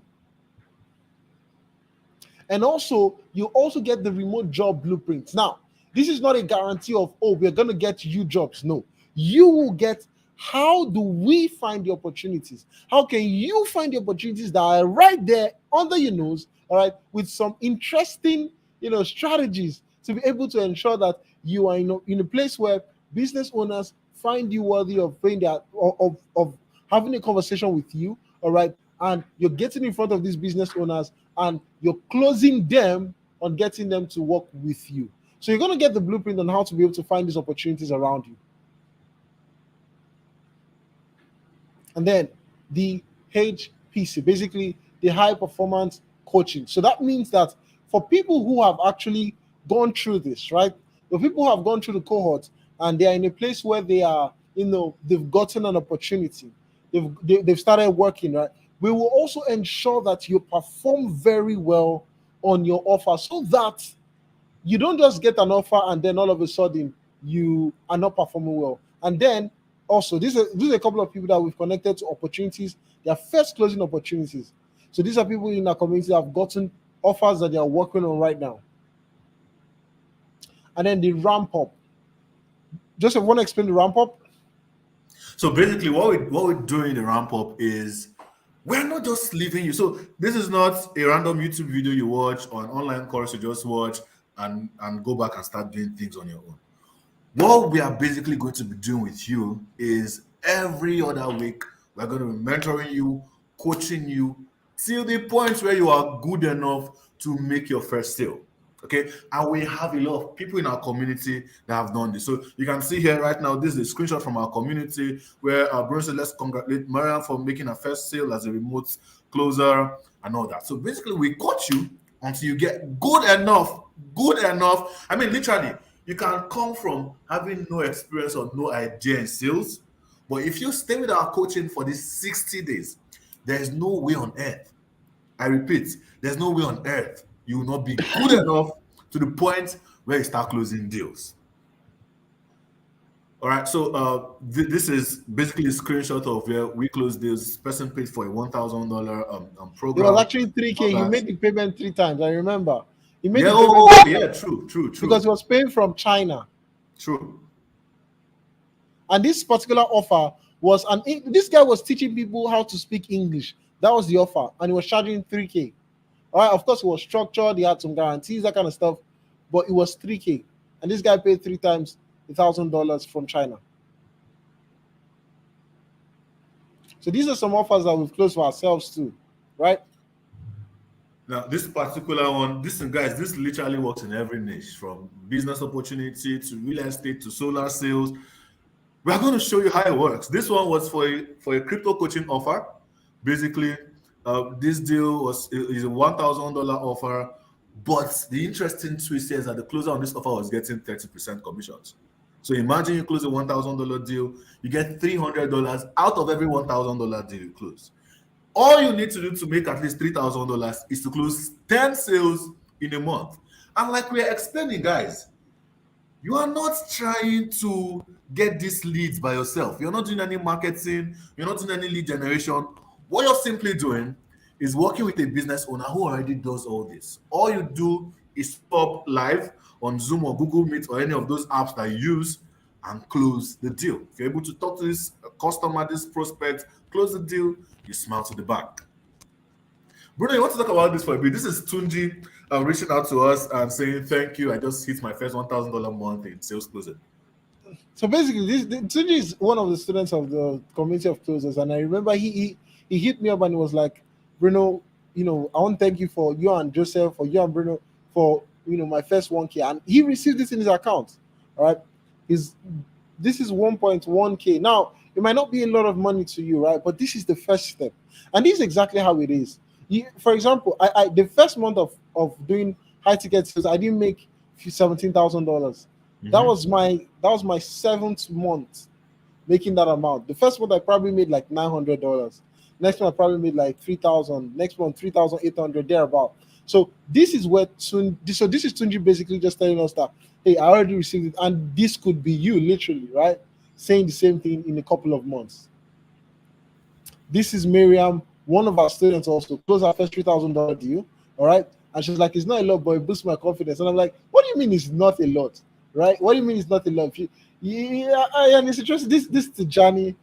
And also, you also get the remote job blueprints. Now, this is not a guarantee of, oh, we're going to get you jobs. No, you will get, how do we find the opportunities? How can you find the opportunities that are right there under your nose, all right, with some interesting, strategies to be able to ensure that you are in a place where business owners find you worthy of paying their, of having a conversation with you, all right, and you're getting in front of these business owners and you're closing them on getting them to work with you. So you're going to get the blueprint on how to be able to find these opportunities around you. And then the HPC, basically the high performance coaching. So that means that for people who have actually gone through this, right? The people who have gone through the cohort and they are in a place where they are, they've gotten an opportunity, they've started working, right? We will also ensure that you perform very well on your offer so that you don't just get an offer and then all of a sudden you are not performing well. And then also, these are a couple of people that we've connected to opportunities, their first closing opportunities. So these are people in our community that have gotten offers that they are working on right now. And then the ramp up. Joseph, want to explain the ramp up? So basically, what we're doing in the ramp up is we're not just leaving you. So this is not a random YouTube video you watch or an online course you just watch and go back and start doing things on your own. What we are basically going to be doing with you is every other week we're going to be mentoring you, coaching you till the point where you are good enough to make your first sale. Okay, and we have a lot of people in our community that have done this. So you can see here right now, this is a screenshot from our community where our brother said, let's congratulate Mariam for making her first sale as a remote closer and all that. So basically, we coach you until you get good enough. I mean, literally, you can come from having no experience or no idea in sales, but if you stay with our coaching for these 60 days, there is no way on earth, I repeat, there's no way on earth you will not be good enough to the point where you start closing deals. All right, so this is basically a screenshot of where we close deals. This person paid for a $1,000 It was program. actually All 3K. He that. made the payment 3 times. I remember. He made Yeah, the payment oh, three yeah, times true, because he was paying from China. true. And this particular offer was this guy was teaching people how to speak English. That was the offer, and he was charging 3K. All right, of course, it was structured, he had some guarantees, that kind of stuff, but it was 3K. And this guy paid 3 times $1,000 from China. So these are some offers that we've closed for ourselves too, right? Now, this particular one, this guys, this literally works in every niche, from business opportunity to real estate to solar sales. We are going to show you how it works. This one was for a crypto coaching offer. Basically, this deal is a $1,000 offer, but the interesting twist here is that the closer on this offer was getting 30% commissions. So imagine you close a $1,000 deal, you get $300 out of every $1,000 deal you close. All you need to do to make at least $3,000 is to close 10 sales in a month. And like we're explaining, guys, you are not trying to get these leads by yourself. You're not doing any marketing, you're not doing any lead generation. What you're simply doing is working with a business owner who already does all this. All you do is stop live on Zoom or Google Meet or any of those apps that you use and close the deal. If you're able to talk to this customer, this prospect, close the deal, you smile to the bank. Bruno, you want to talk about this for a bit? This is Tunji reaching out to us and saying, thank you. I just hit my first $1,000 month in sales closing. So basically, Tunji is one of the students of the community of closers, and I remember he hit me up and he was like, Bruno, I want to thank you for you and Joseph, for you and Bruno, for my first 1K, and he received this in his account. All right, this is 1.1K. Now it might not be a lot of money to you, right? But this is the first step, and this is exactly how it is. For example, I the first month of doing high ticket sales, I didn't make $17,000. That was my 7th month making that amount. The first month I probably made like $900. Next month I probably made like 3,000. Next month 3,800 thereabout. So this is where this is Tunji basically just telling us that, hey, I already received it, and this could be you literally, right? Saying the same thing in a couple of months. This is Miriam, one of our students, also closed our first $3,000 deal. All right, and she's like, it's not a lot, but it boosts my confidence. And I'm like, what do you mean it's not a lot? Right? What do you mean it's not a lot? And it's interesting. This Tijani,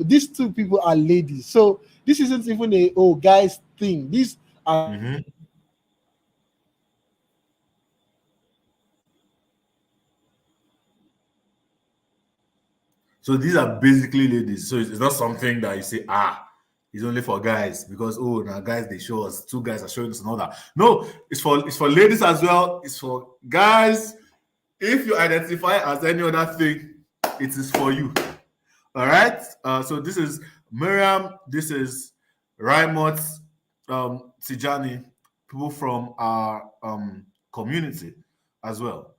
these two people are ladies, so this isn't even a guys thing. These are So these are basically ladies. So it's not something that you say, it's only for guys because now guys they show us, two guys are showing us and all that. No, it's for ladies as well. It's for guys. If you identify as any other thing, it is for you. All right. So this is Miriam. This is Raimot, Tijani, people from our community as well.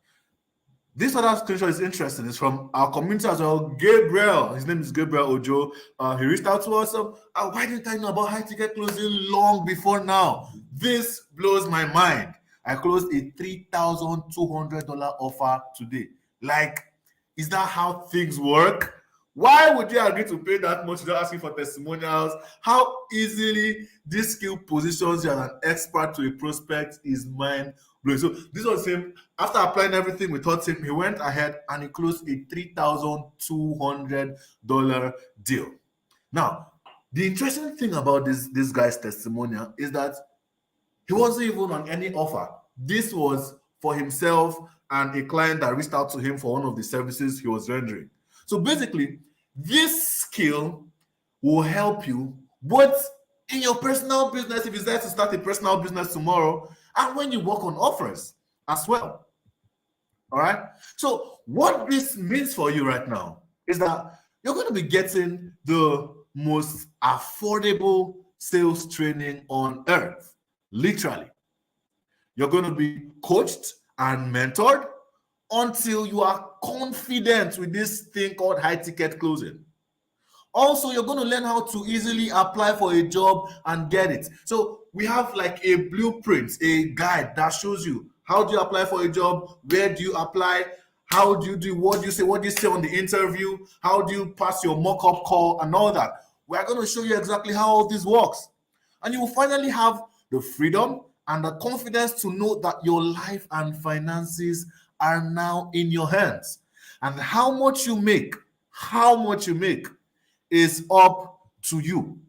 This other screenshot is interesting. It's from our community as well. Gabriel, his name is Gabriel Ojo. He reached out to us. Why didn't I know about high ticket closing long before now? This blows my mind. I closed a $3,200 offer today. Like, is that how things work? Why would you agree to pay that much without asking for testimonials? How easily this skill positions you as an expert to a prospect is mind blowing. So this was him. After applying everything we taught him, he went ahead and he closed a $3,200 deal. Now, the interesting thing about this guy's testimonial is that he wasn't even on any offer. This was for himself and a client that reached out to him for one of the services he was rendering. So basically, this skill will help you both in your personal business, if you decide to start a personal business tomorrow, and when you work on offers as well. All right? So what this means for you right now is that you're going to be getting the most affordable sales training on earth, literally. You're going to be coached and mentored until you are confident with this thing called high ticket closing. Also, you're going to learn how to easily apply for a job and get it. So we have like a blueprint, a guide that shows you how do you apply for a job, where do you apply, how do you do, what do you say on the interview, how do you pass your mock-up call and all that. We're going to show you exactly how all this works. And you will finally have the freedom and the confidence to know that your life and finances are now in your hands. And how much you make is up to you.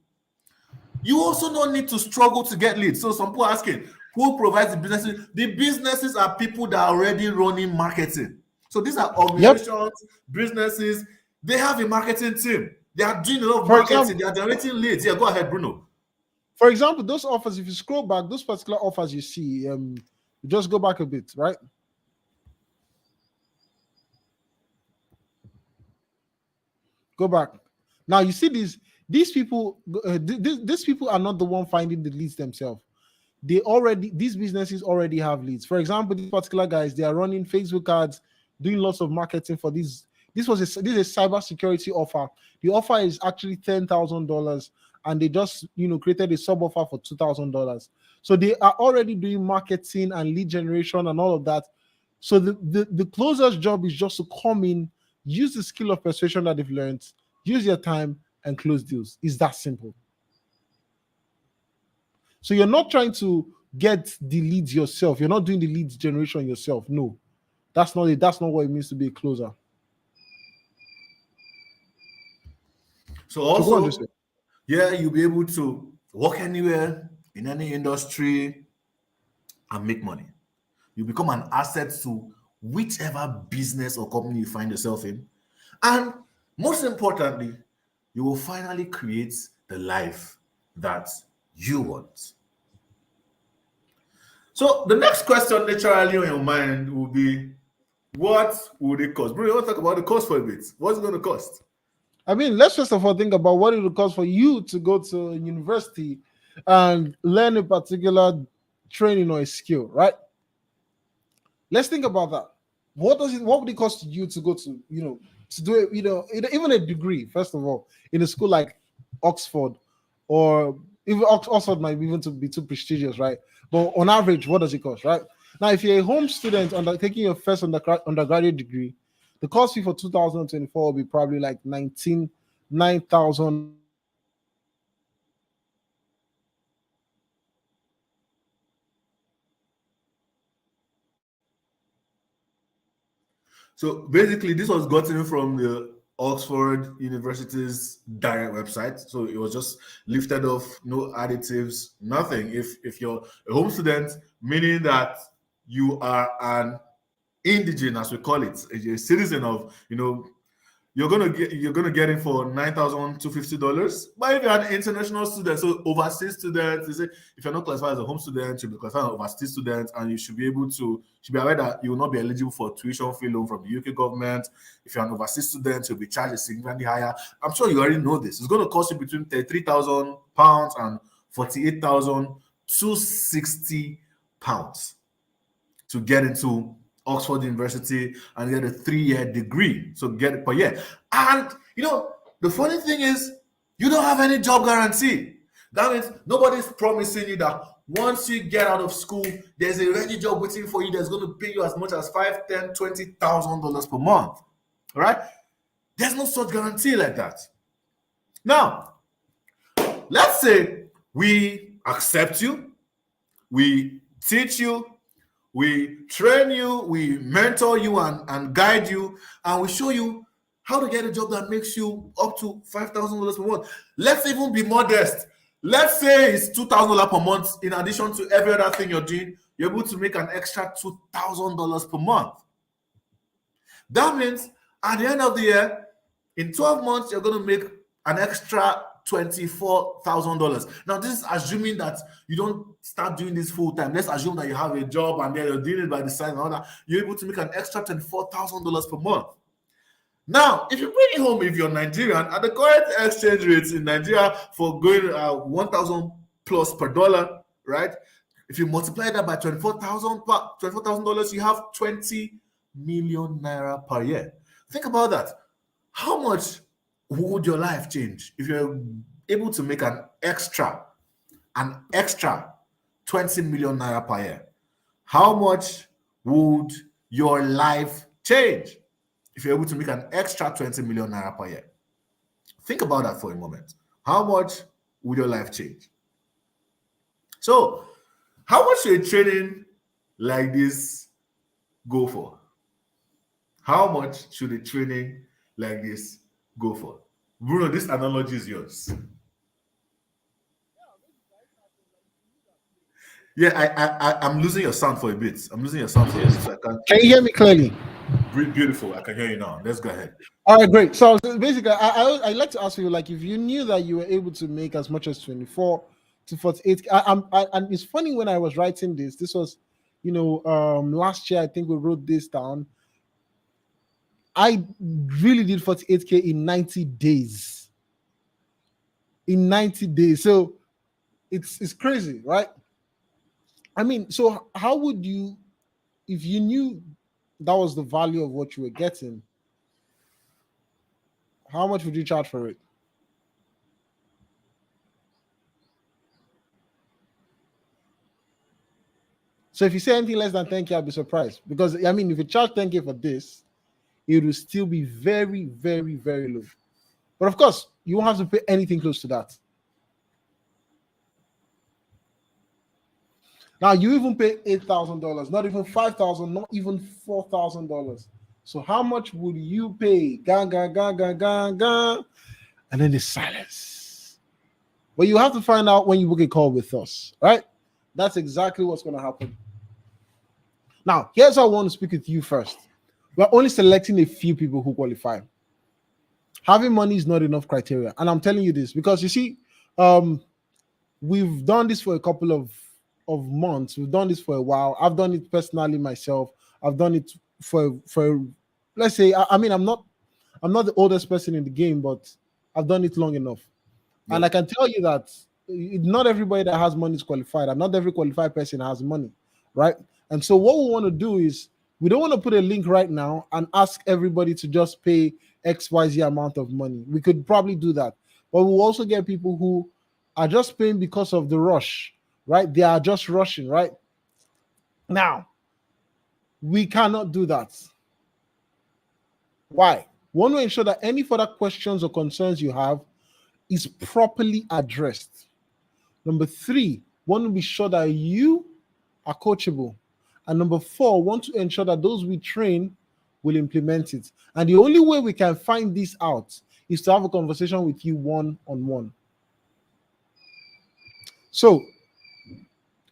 You also don't need to struggle to get leads. So some people are asking, who provides the businesses? The businesses are people that are already running marketing. So these are organizations, businesses, they have a marketing team. They are doing a lot of marketing. They are generating leads. Yeah, go ahead, Bruno. For example, those offers, if you scroll back, those particular offers you see, just go back a bit, right? Go back. Now you see these people. These people are not the one finding the leads themselves. These businesses already have leads. For example, these particular guys, they are running Facebook ads, doing lots of marketing for these. This is a cybersecurity offer. The offer is actually $10,000, and they just created a sub offer for $2,000. So they are already doing marketing and lead generation and all of that. So the closer's job is just to come in, use the skill of persuasion that they've learned, use your time, and close deals. It's that simple. So you're not trying to get the leads yourself. You're not doing the leads generation yourself. No, that's not it. That's not what it means to be a closer. So So go on, also, Joseph. yeah, you'll be able to work anywhere in any industry and make money. You become an asset to whichever business or company you find yourself in. And most importantly, you will finally create the life that you want. So the next question naturally on your mind will be, what would it cost? Bro, you want to talk about the cost for a bit? What's it going to cost? I mean, let's first of all think about what it would cost for you to go to a university and learn a particular training or a skill, right? Let's think about that. What would it cost you to go to, to do it, even a degree, first of all, in a school like Oxford, or even Oxford might even to be too prestigious, right? But on average, what does it cost, right? Now, if you're a home student taking your first undergraduate degree, the cost fee for 2024 will be probably like 9,000. So basically, this was gotten from the Oxford University's direct website. So it was just lifted off, no additives, nothing. If you're a home student, meaning that you are an indigene, as we call it, a citizen of, you're gonna get it for $9,250. But if you're an international student, so overseas student, they say if you're not classified as a home student, you'll be classified as an overseas student, and you should be aware that you will not be eligible for tuition fee loan from the UK government. If you're an overseas student, you'll be charged significantly higher. I'm sure you already know this. It's going to cost you between £33,000 and £48,260 to get into Oxford University and get a 3-year degree. So get it per year. And the funny thing is, you don't have any job guarantee. That means nobody's promising you that once you get out of school, there's a ready job waiting for you that's going to pay you as much as $5, $10, $20,000 per month. All right? There's no such guarantee like that. Now, let's say we accept you, we teach you, we train you, we mentor you and guide you, and we show you how to get a job that makes you up to $5,000 per month. Let's even be modest. Let's say it's $2,000 per month. In addition to every other thing you're doing, you're able to make an extra $2,000 per month. That means at the end of the year, in 12 months, you're going to make an extra $24,000. Now, this is assuming that you don't start doing this full time. Let's assume that you have a job and then you're doing it by the side and all that. You're able to make an extra $24,000 per month. Now, if you bring it home, if you're Nigerian, at the current exchange rates in Nigeria for going 1,000 plus per dollar, right? If you multiply that by $24,000, you have 20 million naira per year. Think about that. How much would your life change if you're able to make an extra 20 million naira per year? How much would your life change if you're able to make an extra 20 million naira per year? Think about that for a moment. How much would your life change? So, how much should a training like this go for? How much should a training like this go for? Bruno, this analogy is yours. Yeah, I'm losing your sound for a bit. So I can't. Can you hear me clearly? Beautiful. I can hear you now. Let's go ahead. All right, great. So basically, I like to ask you, like, if you knew that you were able to make as much as 24 to 48, and it's funny, when I was writing this was, last year, I think we wrote this down. I really did 48K in 90 days. In 90 days. So it's crazy, right? I mean, so how would you, if you knew that was the value of what you were getting, how much would you charge for it? So if you say anything less than 10K, I'll be surprised. Because, I mean, if you charge 10K for this, it will still be very, very, very low. But of course, you won't have to pay anything close to that. Now you even pay $8,000, not even $5,000, not even $4,000. So how much would you pay? Gang, gang, gang, gang, gang, gang. And then the silence. But you have to find out when you book a call with us, right? That's exactly what's going to happen. Now, here's how I want to speak with you first. We're only selecting a few people who qualify. Having money is not enough criteria. And I'm telling you this because you see, we've done this for a couple of months. We've done this for a while. I've done it personally myself. I've done it for let's say, I mean, I'm not the oldest person in the game, but I've done it long enough. Yeah. And I can tell you that not everybody that has money is qualified, and not every qualified person has money, right? And so what we want to do is we don't want to put a link right now and ask everybody to just pay XYZ amount of money. We could probably do that, but we'll also get people who are just paying because of the rush, right? They are just rushing, right? Now, we cannot do that. Why? We want to ensure that any further questions or concerns you have is properly addressed. Number 3, want to be sure that you are coachable. And number 4, want to ensure that those we train will implement it. And the only way we can find this out is to have a conversation with you one-on-one. So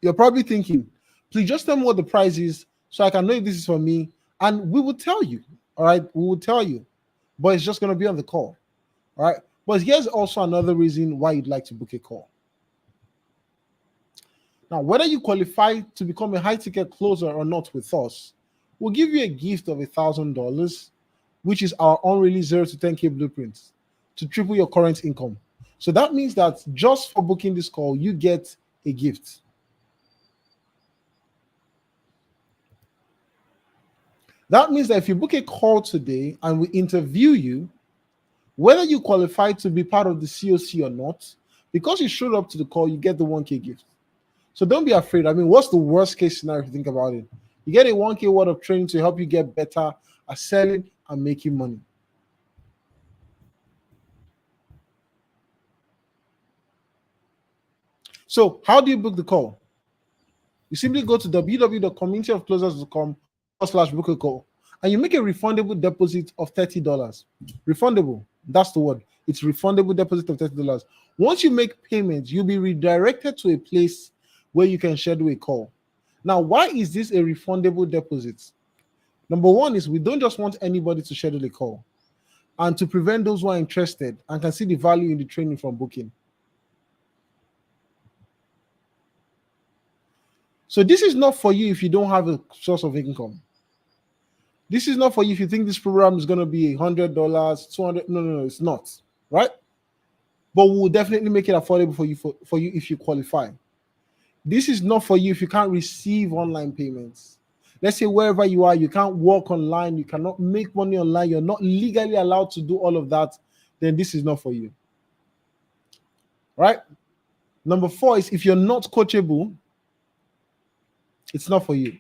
you're probably thinking, please just tell me what the price is so I can know if this is for me. And we will tell you, all right? We will tell you, but it's just going to be on the call, all right? But here's also another reason why you'd like to book a call. Now, whether you qualify to become a high-ticket closer or not with us, we'll give you a gift of $1,000, which is our unreleased 0 to 10K blueprint to triple your current income. So that means that just for booking this call, you get a gift. That means that if you book a call today and we interview you, whether you qualify to be part of the COC or not, because you showed up to the call, you get the 1K gift. So don't be afraid. I mean, what's the worst case scenario if you think about it? You get a 1K worth of training to help you get better at selling and making money. So how do you book the call? You simply go to www.communityofclosers.com/book a call, and you make a refundable deposit of $30. Refundable, that's the word. It's refundable deposit of $30. Once you make payments, you'll be redirected to a place where you can schedule a call. Now, why is this a refundable deposit? Number 1 is we don't just want anybody to schedule a call, and to prevent those who are interested and can see the value in the training from booking. So this is not for you if you don't have a source of income. This is not for you if you think this program is going to be $100, $200. No, it's not, right? But we'll definitely make it affordable for you if you qualify. This is not for you if you can't receive online payments. Let's say wherever you are, you can't work online, you cannot make money online, you're not legally allowed to do all of that, then this is not for you. Right? Number 4 is if you're not coachable, it's not for you.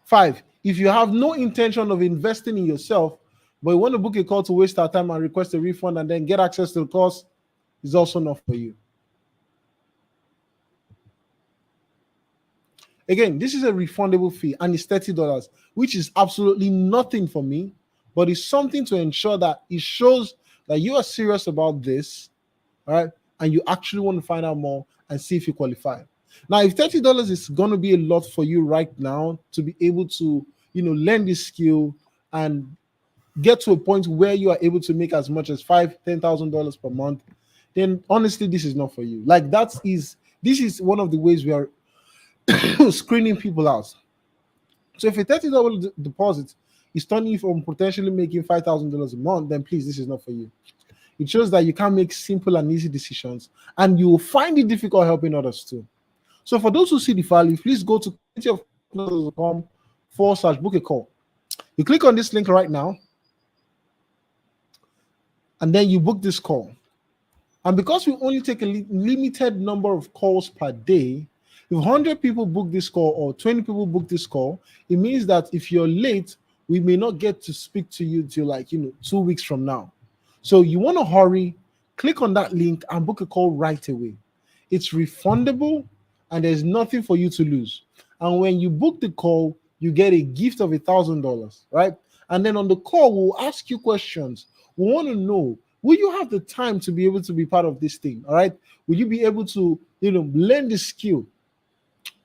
5, if you have no intention of investing in yourself, but you want to book a call to waste our time and request a refund and then get access to the course, it's also not for you. Again, this is a refundable fee and it's $30, which is absolutely nothing for me, but it's something to ensure that it shows that you are serious about this, all right, and you actually want to find out more and see if you qualify. Now, if $30 is going to be a lot for you right now to be able to, learn this skill and get to a point where you are able to make as much as $5,000, $10,000 per month, then honestly, this is not for you. Like this is one of the ways we are screening people out. So if a $30 deposit is turning you from potentially making $5,000 a month, then please, this is not for you. It shows that you can't make simple and easy decisions, and you will find it difficult helping others too. So for those who see the value, please go to communityofclosers.com/book a call. You click on this link right now, and then you book this call. And because we only take a limited number of calls per day, if 100 people book this call or 20 people book this call, it means that if you're late, we may not get to speak to you till 2 weeks from now. So you want to hurry, click on that link and book a call right away. it's refundable, and there's nothing for you to lose. And when you book the call, you get a gift of $1,000, right? And then on the call, we'll ask you questions. We want to know, will you have the time to be able to be part of this thing? All right. Will you be able to, learn the skill?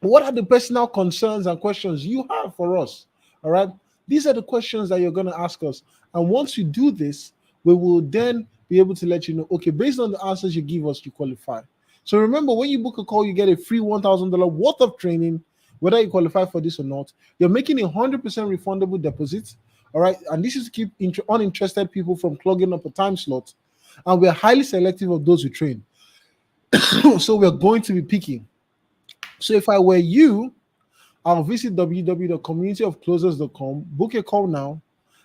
What are the personal concerns and questions you have for us? All right. These are the questions that you're going to ask us. And once you do this, we will then be able to let you know, okay, based on the answers you give us, you qualify. So remember, when you book a call, you get a free $1,000 worth of training, whether you qualify for this or not. You're making a 100% refundable deposit. All right. And this is to keep uninterested people from clogging up a time slot. And we're highly selective of those we train. So we're going to be picking. So if I were you, I'll visit www.communityofclosers.com, book a call now,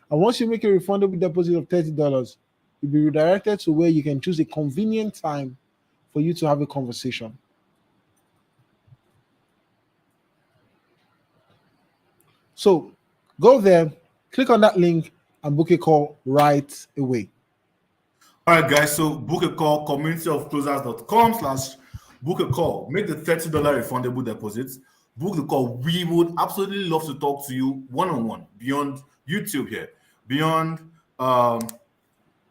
and once you make a refundable deposit of $30, you'll be redirected to where you can choose a convenient time for you to have a conversation. So go there, click on that link, and book a call right away. All right, guys. So book a call, communityofclosers.com/book a call. Make the $30 refundable deposit. Book the call. We would absolutely love to talk to you one-on-one beyond YouTube here, beyond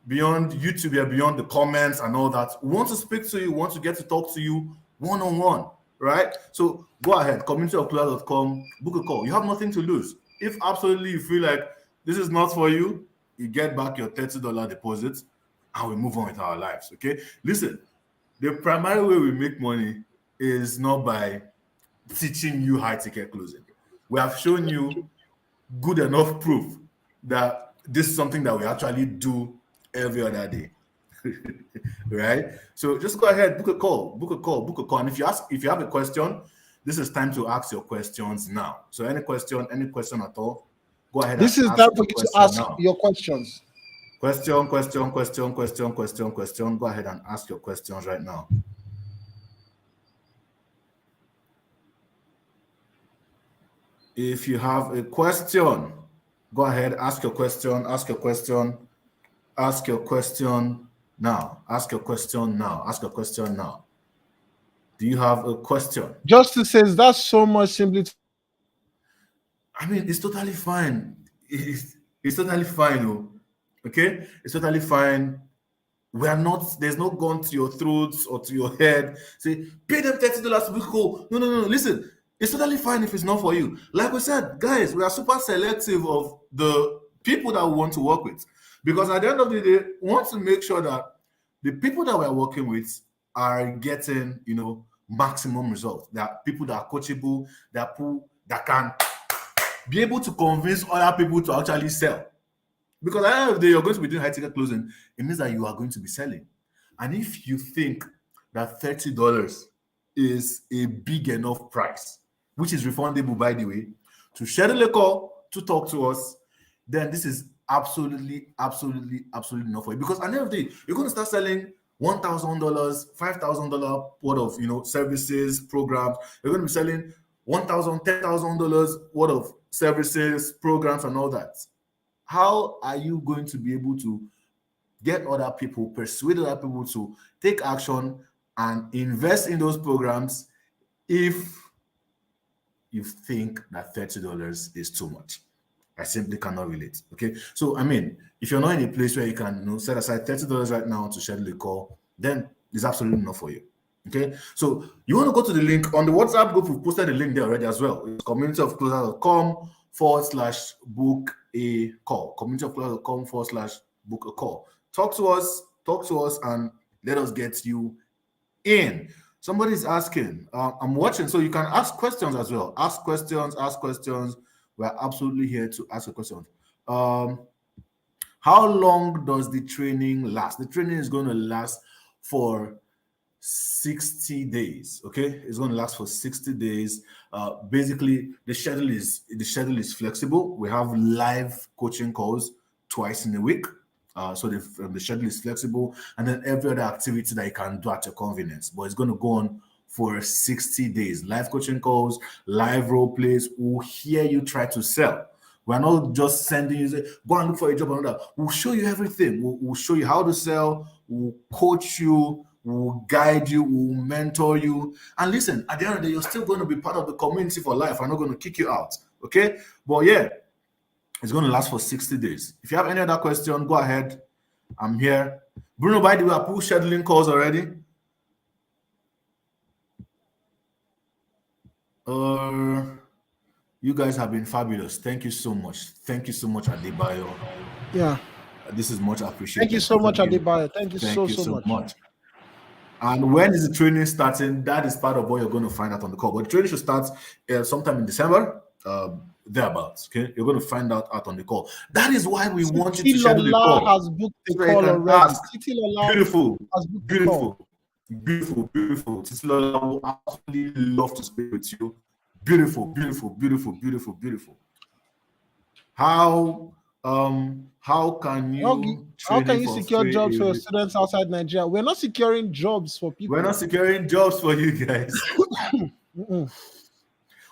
YouTube here, beyond the comments and all that. We want to speak to you, want to get to talk to you one-on-one, right? So go ahead, communityofclosers.com, book a call. You have nothing to lose. If absolutely you feel like this is not for you, you get back your $30 deposit and we move on with our lives, okay? Listen, the primary way we make money is not by teaching you high ticket closing. We have shown you good enough proof that this is something that we actually do every other day. Right? So just go ahead, book a call. And if you have a question, this is time to ask your questions now. So any question at all, go ahead. This is time for you to ask your questions. Question. Go ahead and ask your questions right now. If you have a question, go ahead, ask your question now. Ask your question now. Do you have a question? Justice says that's so much simply. I mean, it's totally fine. It's totally fine. Okay? It's totally fine. There's no gun to your throats or to your head. Say, pay them $30 to be cool. No. Listen, it's totally fine if it's not for you. Like we said, guys, we are super selective of the people that we want to work with. Because at the end of the day, we want to make sure that the people that we're working with are getting, maximum results. There are people that are coachable, there are people that can be able to convince other people to actually sell. Because at the end of the day, you're going to be doing high ticket closing. It means that you are going to be selling. And if you think that $30 is a big enough price, which is refundable, by the way, to schedule a call, to talk to us, then this is absolutely not for you. Because at the end of the day, you're going to start selling $1,000, $5,000 worth of services, programs. You're going to be selling $1,000, $10,000 worth of services, programs, and all that. How are you going to be able to get other people, persuade other people to take action and invest in those programs if you think that $30 is too much? I simply cannot relate. Okay. So, I mean, if you're not in a place where you can set aside $30 right now to schedule a call, then it's absolutely not for you. Okay. So, you want to go to the link on the WhatsApp group. We've posted the link there already as well. It's communityofclosers.com/book a call. communityofclosers.com/book a call. Talk to us, and let us get you in. Somebody's asking, I'm watching, so you can ask questions as well. Ask questions. We're absolutely here to ask a question. How long does the training last? The training is going to last for 60 days. Okay, it's going to last for 60 days. Basically, the schedule is flexible. We have live coaching calls twice in a week. So the schedule is flexible, and then every other activity that you can do at your convenience. But it's going to go on for 60 days. Live coaching calls, live role plays. We'll hear you try to sell. We're not just sending you, say, go and look for a job and all that. We'll show you everything. We'll show you how to sell. We'll coach you. will guide you, will mentor you. And listen, at the end of the day, you're still going to be part of the community for life. I'm not going to kick you out. Okay? But yeah, it's going to last for 60 days. If you have any other question, go ahead. I'm here. Bruno, by the way, I put scheduling calls already. You guys have been fabulous. Thank you so much. Thank you so much, Adebayo. Yeah. This is much appreciated. Thank you so much, Adebayo. Thank you so much. And when is the training starting? That is part of what you're going to find out on the call. But the training should start sometime in December, thereabouts. Okay, you're going to find out on the call. That is why we want you to schedule the call. Has booked the call already. Beautiful. Titi Lola will absolutely love to speak with you. Beautiful. How can you secure jobs for students outside Nigeria? We're not securing jobs for people. We're not securing jobs for you guys.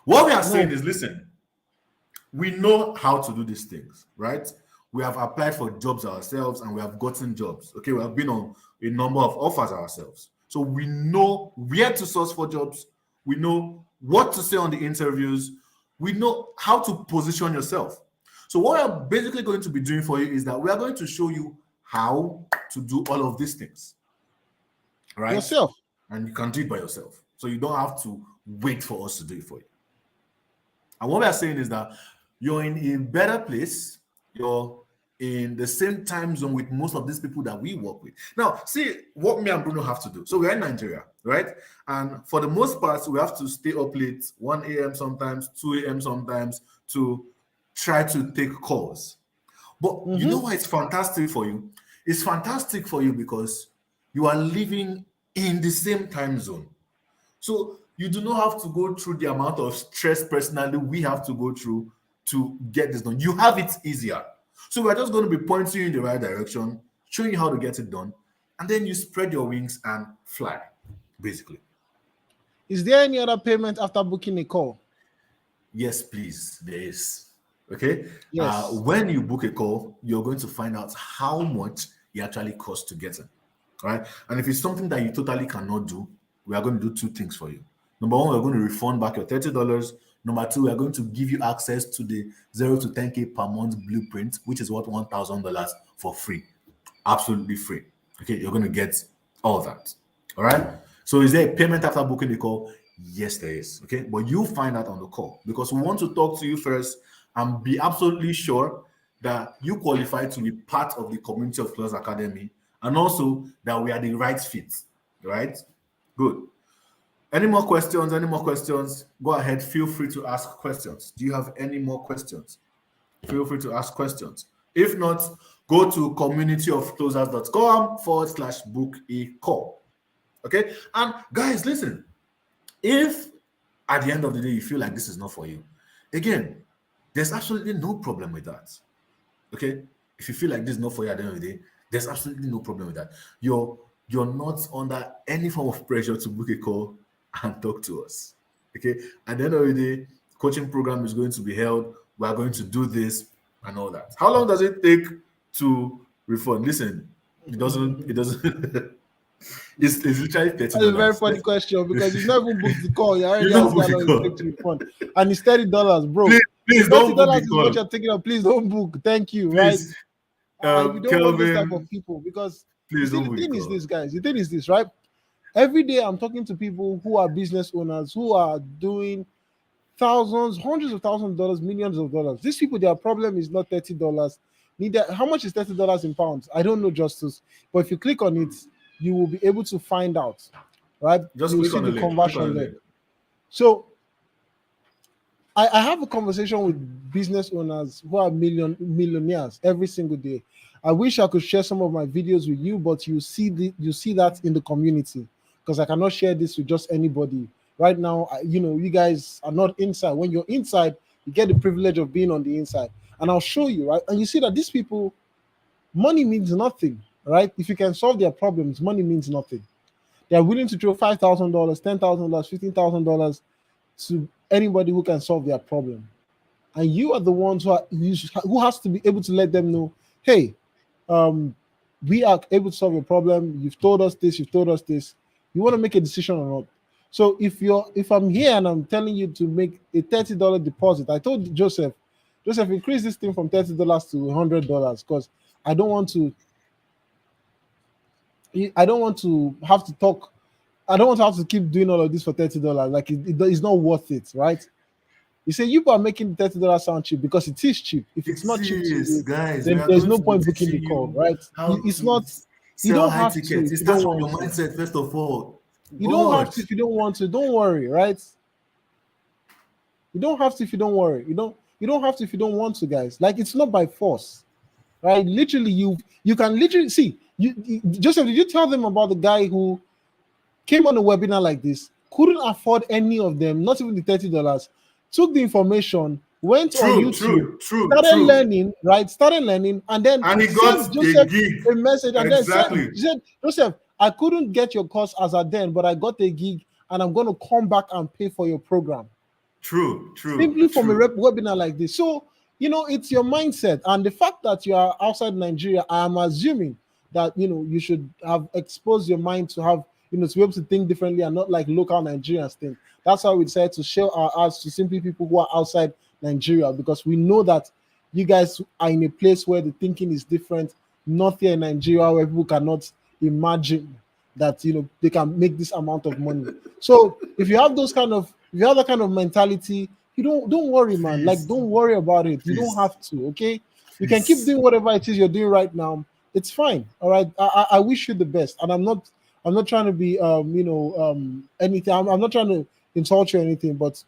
What we are saying is, listen, we know how to do these things, right? We have applied for jobs ourselves and we have gotten jobs. Okay, we have been on a number of offers ourselves. So we know where to source for jobs. We know what to say on the interviews. We know how to position yourself. So what we're basically going to be doing for you is that we are going to show you how to do all of these things. Right? Yourself. And you can do it by yourself. So you don't have to wait for us to do it for you. And what we are saying is that you're in a better place. You're in the same time zone with most of these people that we work with. Now, see what me and Bruno have to do. So we're in Nigeria, right? And for the most part, we have to stay up late, 1 a.m. sometimes, 2 a.m. sometimes, to try to take calls. But you know why it's fantastic for you? It's fantastic for you because you are living in the same time zone. So you do not have to go through the amount of stress personally we have to go through to get this done. You have it easier. So we're just going to be pointing you in the right direction, showing you how to get it done, and then you spread your wings and fly, basically. Is there any other payment after booking a call? Yes, please. There is. Okay? Yes. When you book a call, you're going to find out how much it actually costs to get it. All right? And if it's something that you totally cannot do, we are going to do two things for you. Number one, we're going to refund back your $30. Number two, we are going to give you access to the 0 to 10K per month blueprint, which is worth $1,000 for free. Absolutely free. Okay, you're going to get all that. All right. So is there a payment after booking the call? Yes, there is. Okay, but you find out on the call because we want to talk to you first and be absolutely sure that you qualify to be part of the community of Close Academy and also that we are the right fit. Right? Good. Any more questions? Go ahead. Feel free to ask questions. Do you have any more questions? Feel free to ask questions. If not, go to communityofclosers.com/book a call. Okay? And guys, listen. If at the end of the day you feel like this is not for you, again, there's absolutely no problem with that. Okay? If you feel like this is not for you at the end of the day, there's absolutely no problem with that. You're not under any form of pressure to book a call and talk to us. Okay, at the end of the day, coaching program is going to be held. We are going to do this and all that. How long does it take to refund? Listen, it doesn't it's literally 30. That's a very funny question because you never booked the call. You already asked how long it takes to refund. And it's $30, bro. Please don't book $30 is what you're taking up. Please don't book. Thank you. Please, right? We don't want this type of people because please the thing is this, guys. The thing is this, right? Every day I'm talking to people who are business owners who are doing thousands, hundreds of thousands of dollars, millions of dollars. These people, their problem is not $30. Neither how much is $30 in pounds? I don't know, Justice. But if you click on it, you will be able to find out, right? Just you click will on see the conversion there. So I have a conversation with business owners who are millionaires every single day. I wish I could share some of my videos with you, but you see that in the community because I cannot share this with just anybody. Right now, you guys are not inside. When you're inside, you get the privilege of being on the inside. And I'll show you, right? And you see that these people, money means nothing, right? If you can solve their problems, money means nothing. They're willing to throw $5,000, $10,000, $15,000 to anybody who can solve their problem. And you are the ones who has to be able to let them know, hey, we are able to solve your problem. You've told us this, you've told us this. You want to make a decision or not? So if I'm here and I'm telling you to make a $30 deposit, I told Joseph, increase this thing from $30 to $100 because I don't want to have to talk. I don't want to have to keep doing all of this for $30. Like it's not worth it, right? You say you are making $30 sound cheap because it is cheap. If it's not cheap to you, guys. We then are there's going no to be point booking the teaching call, you right? how It's to not. You sell don't high have to tickets. It if you starts don't from your want to. mindset first of all. You don't have God, to if you don't want to. Don't worry, right? You don't have to if you don't worry. You don't have to if you don't want to, guys. Like it's not by force, right? Literally, you can literally see. Joseph, did you tell them about the guy who came on a webinar like this, couldn't afford any of them, not even the $30, took the information, went on YouTube, started true. learning, right? Started learning, and then And he sent got a Joseph gig. a message, and then Exactly. said, Joseph, I couldn't get your course as a then, but I got a gig, and I'm going to come back and pay for your program. True. Simply from a webinar like this. So, it's your mindset. And the fact that you are outside Nigeria, I'm assuming that, you should have exposed your mind to have, to be able to think differently and not like local Nigerians think. That's why we decided to share our arts to simply people who are outside Nigeria, because we know that you guys are in a place where the thinking is different, not here in Nigeria where people cannot imagine that they can make this amount of money. So if you have that kind of mentality, you don't worry, man. Like, don't worry about it. You don't have to. Okay, you can keep doing whatever it is you're doing right now. It's fine. All right. I wish you the best, and I'm not trying to be anything. I'm not trying to insult you or anything, but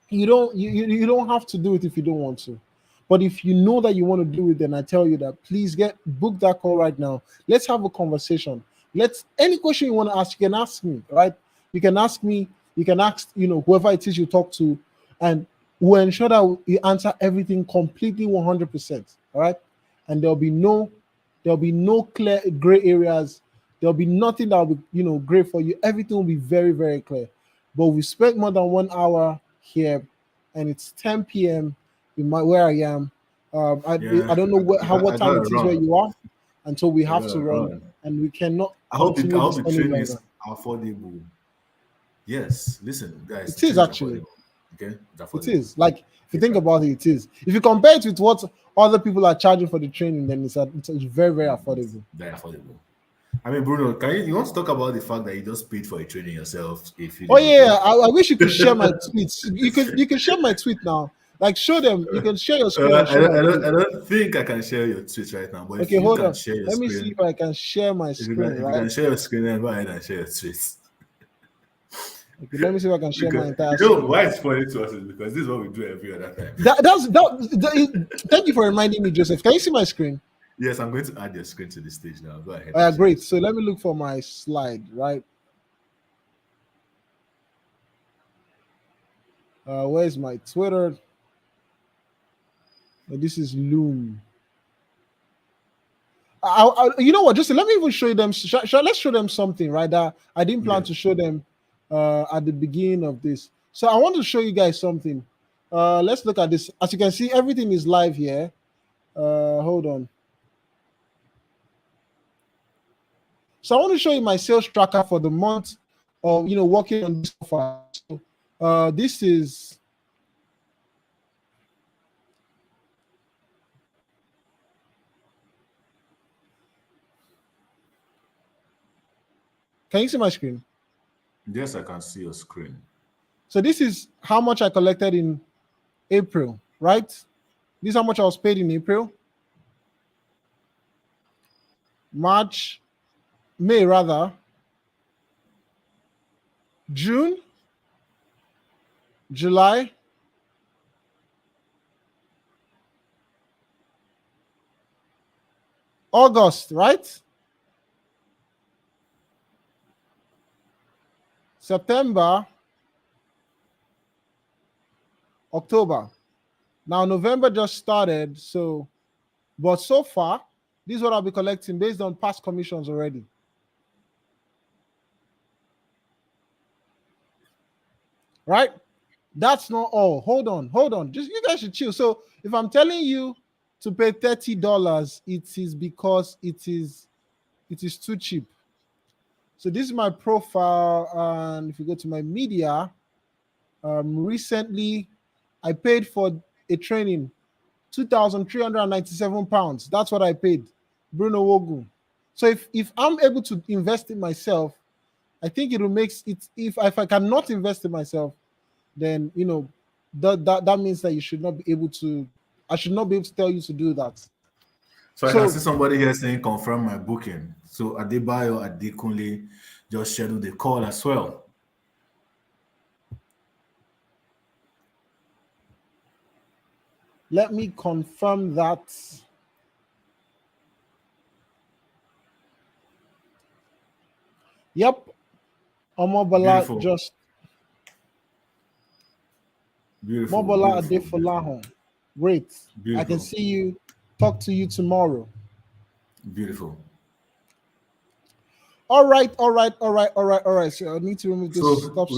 you don't have to do it if you don't want to. But if you know that you want to do it, then I tell you that please book that call right now. Let's have a conversation. Any question you want to ask, you can ask me, right? You can ask me, you can ask, whoever it is you talk to, and we'll ensure that we answer everything completely 100%. All right. And there'll be no clear gray areas. There'll be nothing that will be, great for you. Everything will be very, very clear. But we spent more than 1 hour here, and it's 10 p.m. where I am. I don't know what time it is where you are, until we have to run, and we cannot continue this any longer. Is affordable. Yes, listen, guys. It is actually. Okay, it is. Like, if you think about it, it is. If you compare it with what other people are charging for the training, then it's very, very affordable. Very affordable. I mean, Bruno, you want to talk about the fact that you just paid for a training yourself? I wish you could share my tweets. You can share my tweet now. Like, show them. You can share your screen. I don't think I can share your tweet right now. But okay, hold on. Let me see if I can share my screen. If you can share your screen, then go ahead and share your tweets. Okay, let me see if I can share my entire screen. Why it's funny to us is because this is what we do every other time. Thank you for reminding me, Joseph. Can you see my screen? Yes, I'm going to add your screen to the stage now. Go ahead. Great. So let me look for my slide, right? Where's my Twitter? This is Loom. You know what? Just let me even show them. Let's show them something, right? That I didn't plan to show them at the beginning of this. So I want to show you guys something. Let's look at this. As you can see, everything is live here. Hold on. So I want to show you my sales tracker for the month of working on this offer. So, this is Can you see my screen? Yes, I can see your screen. So this is how much I collected in April, right? This is how much I was paid in April. May rather. June, July, August, right? September, October. Now November just started, but so far, this is what I'll be collecting based on past commissions already. Right? That's not all. Hold on. Just you guys should chill. So if I'm telling you to pay $30, it is because it is too cheap. So this is my profile, and if you go to my media, recently I paid for a training £2,397. That's what I paid, Bruno Wogu. So if I'm able to invest in myself, I think it will make it. If I cannot invest in myself, then that means that you should not be able to. I should not be able to tell you to do that. So I can see somebody here saying confirm my booking. So Adebayo Adekunle just scheduled the call as well. Let me confirm that. Yep. Omobala just. Beautiful. Mobola Adefolahon. Great. Beautiful. I can see you. Talk to you tomorrow. Beautiful. All right. So I need to remove this. So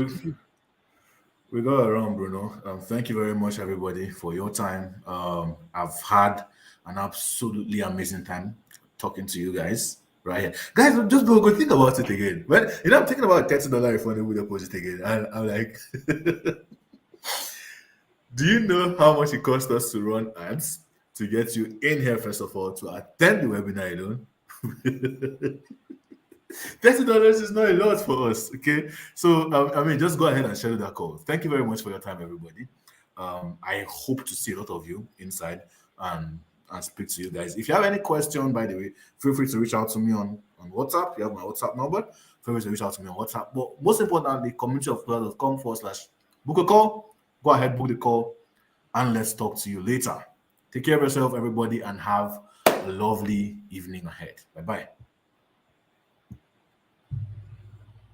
we got around, Bruno. Thank you very much, everybody, for your time. I've had an absolutely amazing time talking to you guys right here. Guys, just go think about it again. Well, I'm thinking about $30 refundable deposit again. And I'm like, do you know how much it cost us to run ads to get you in here, first of all, to attend the webinar alone? $30 is not a lot for us, okay? So, just go ahead and schedule that call. Thank you very much for your time, everybody. I hope to see a lot of you inside and speak to you guys. If you have any question, by the way, feel free to reach out to me on WhatsApp. You have my WhatsApp number. Feel free to reach out to me on WhatsApp. But most importantly, communityofpillars.com/book a call. Go ahead, book the call, and let's talk to you later. Take care of yourself, everybody, and have a lovely evening ahead. Bye-bye.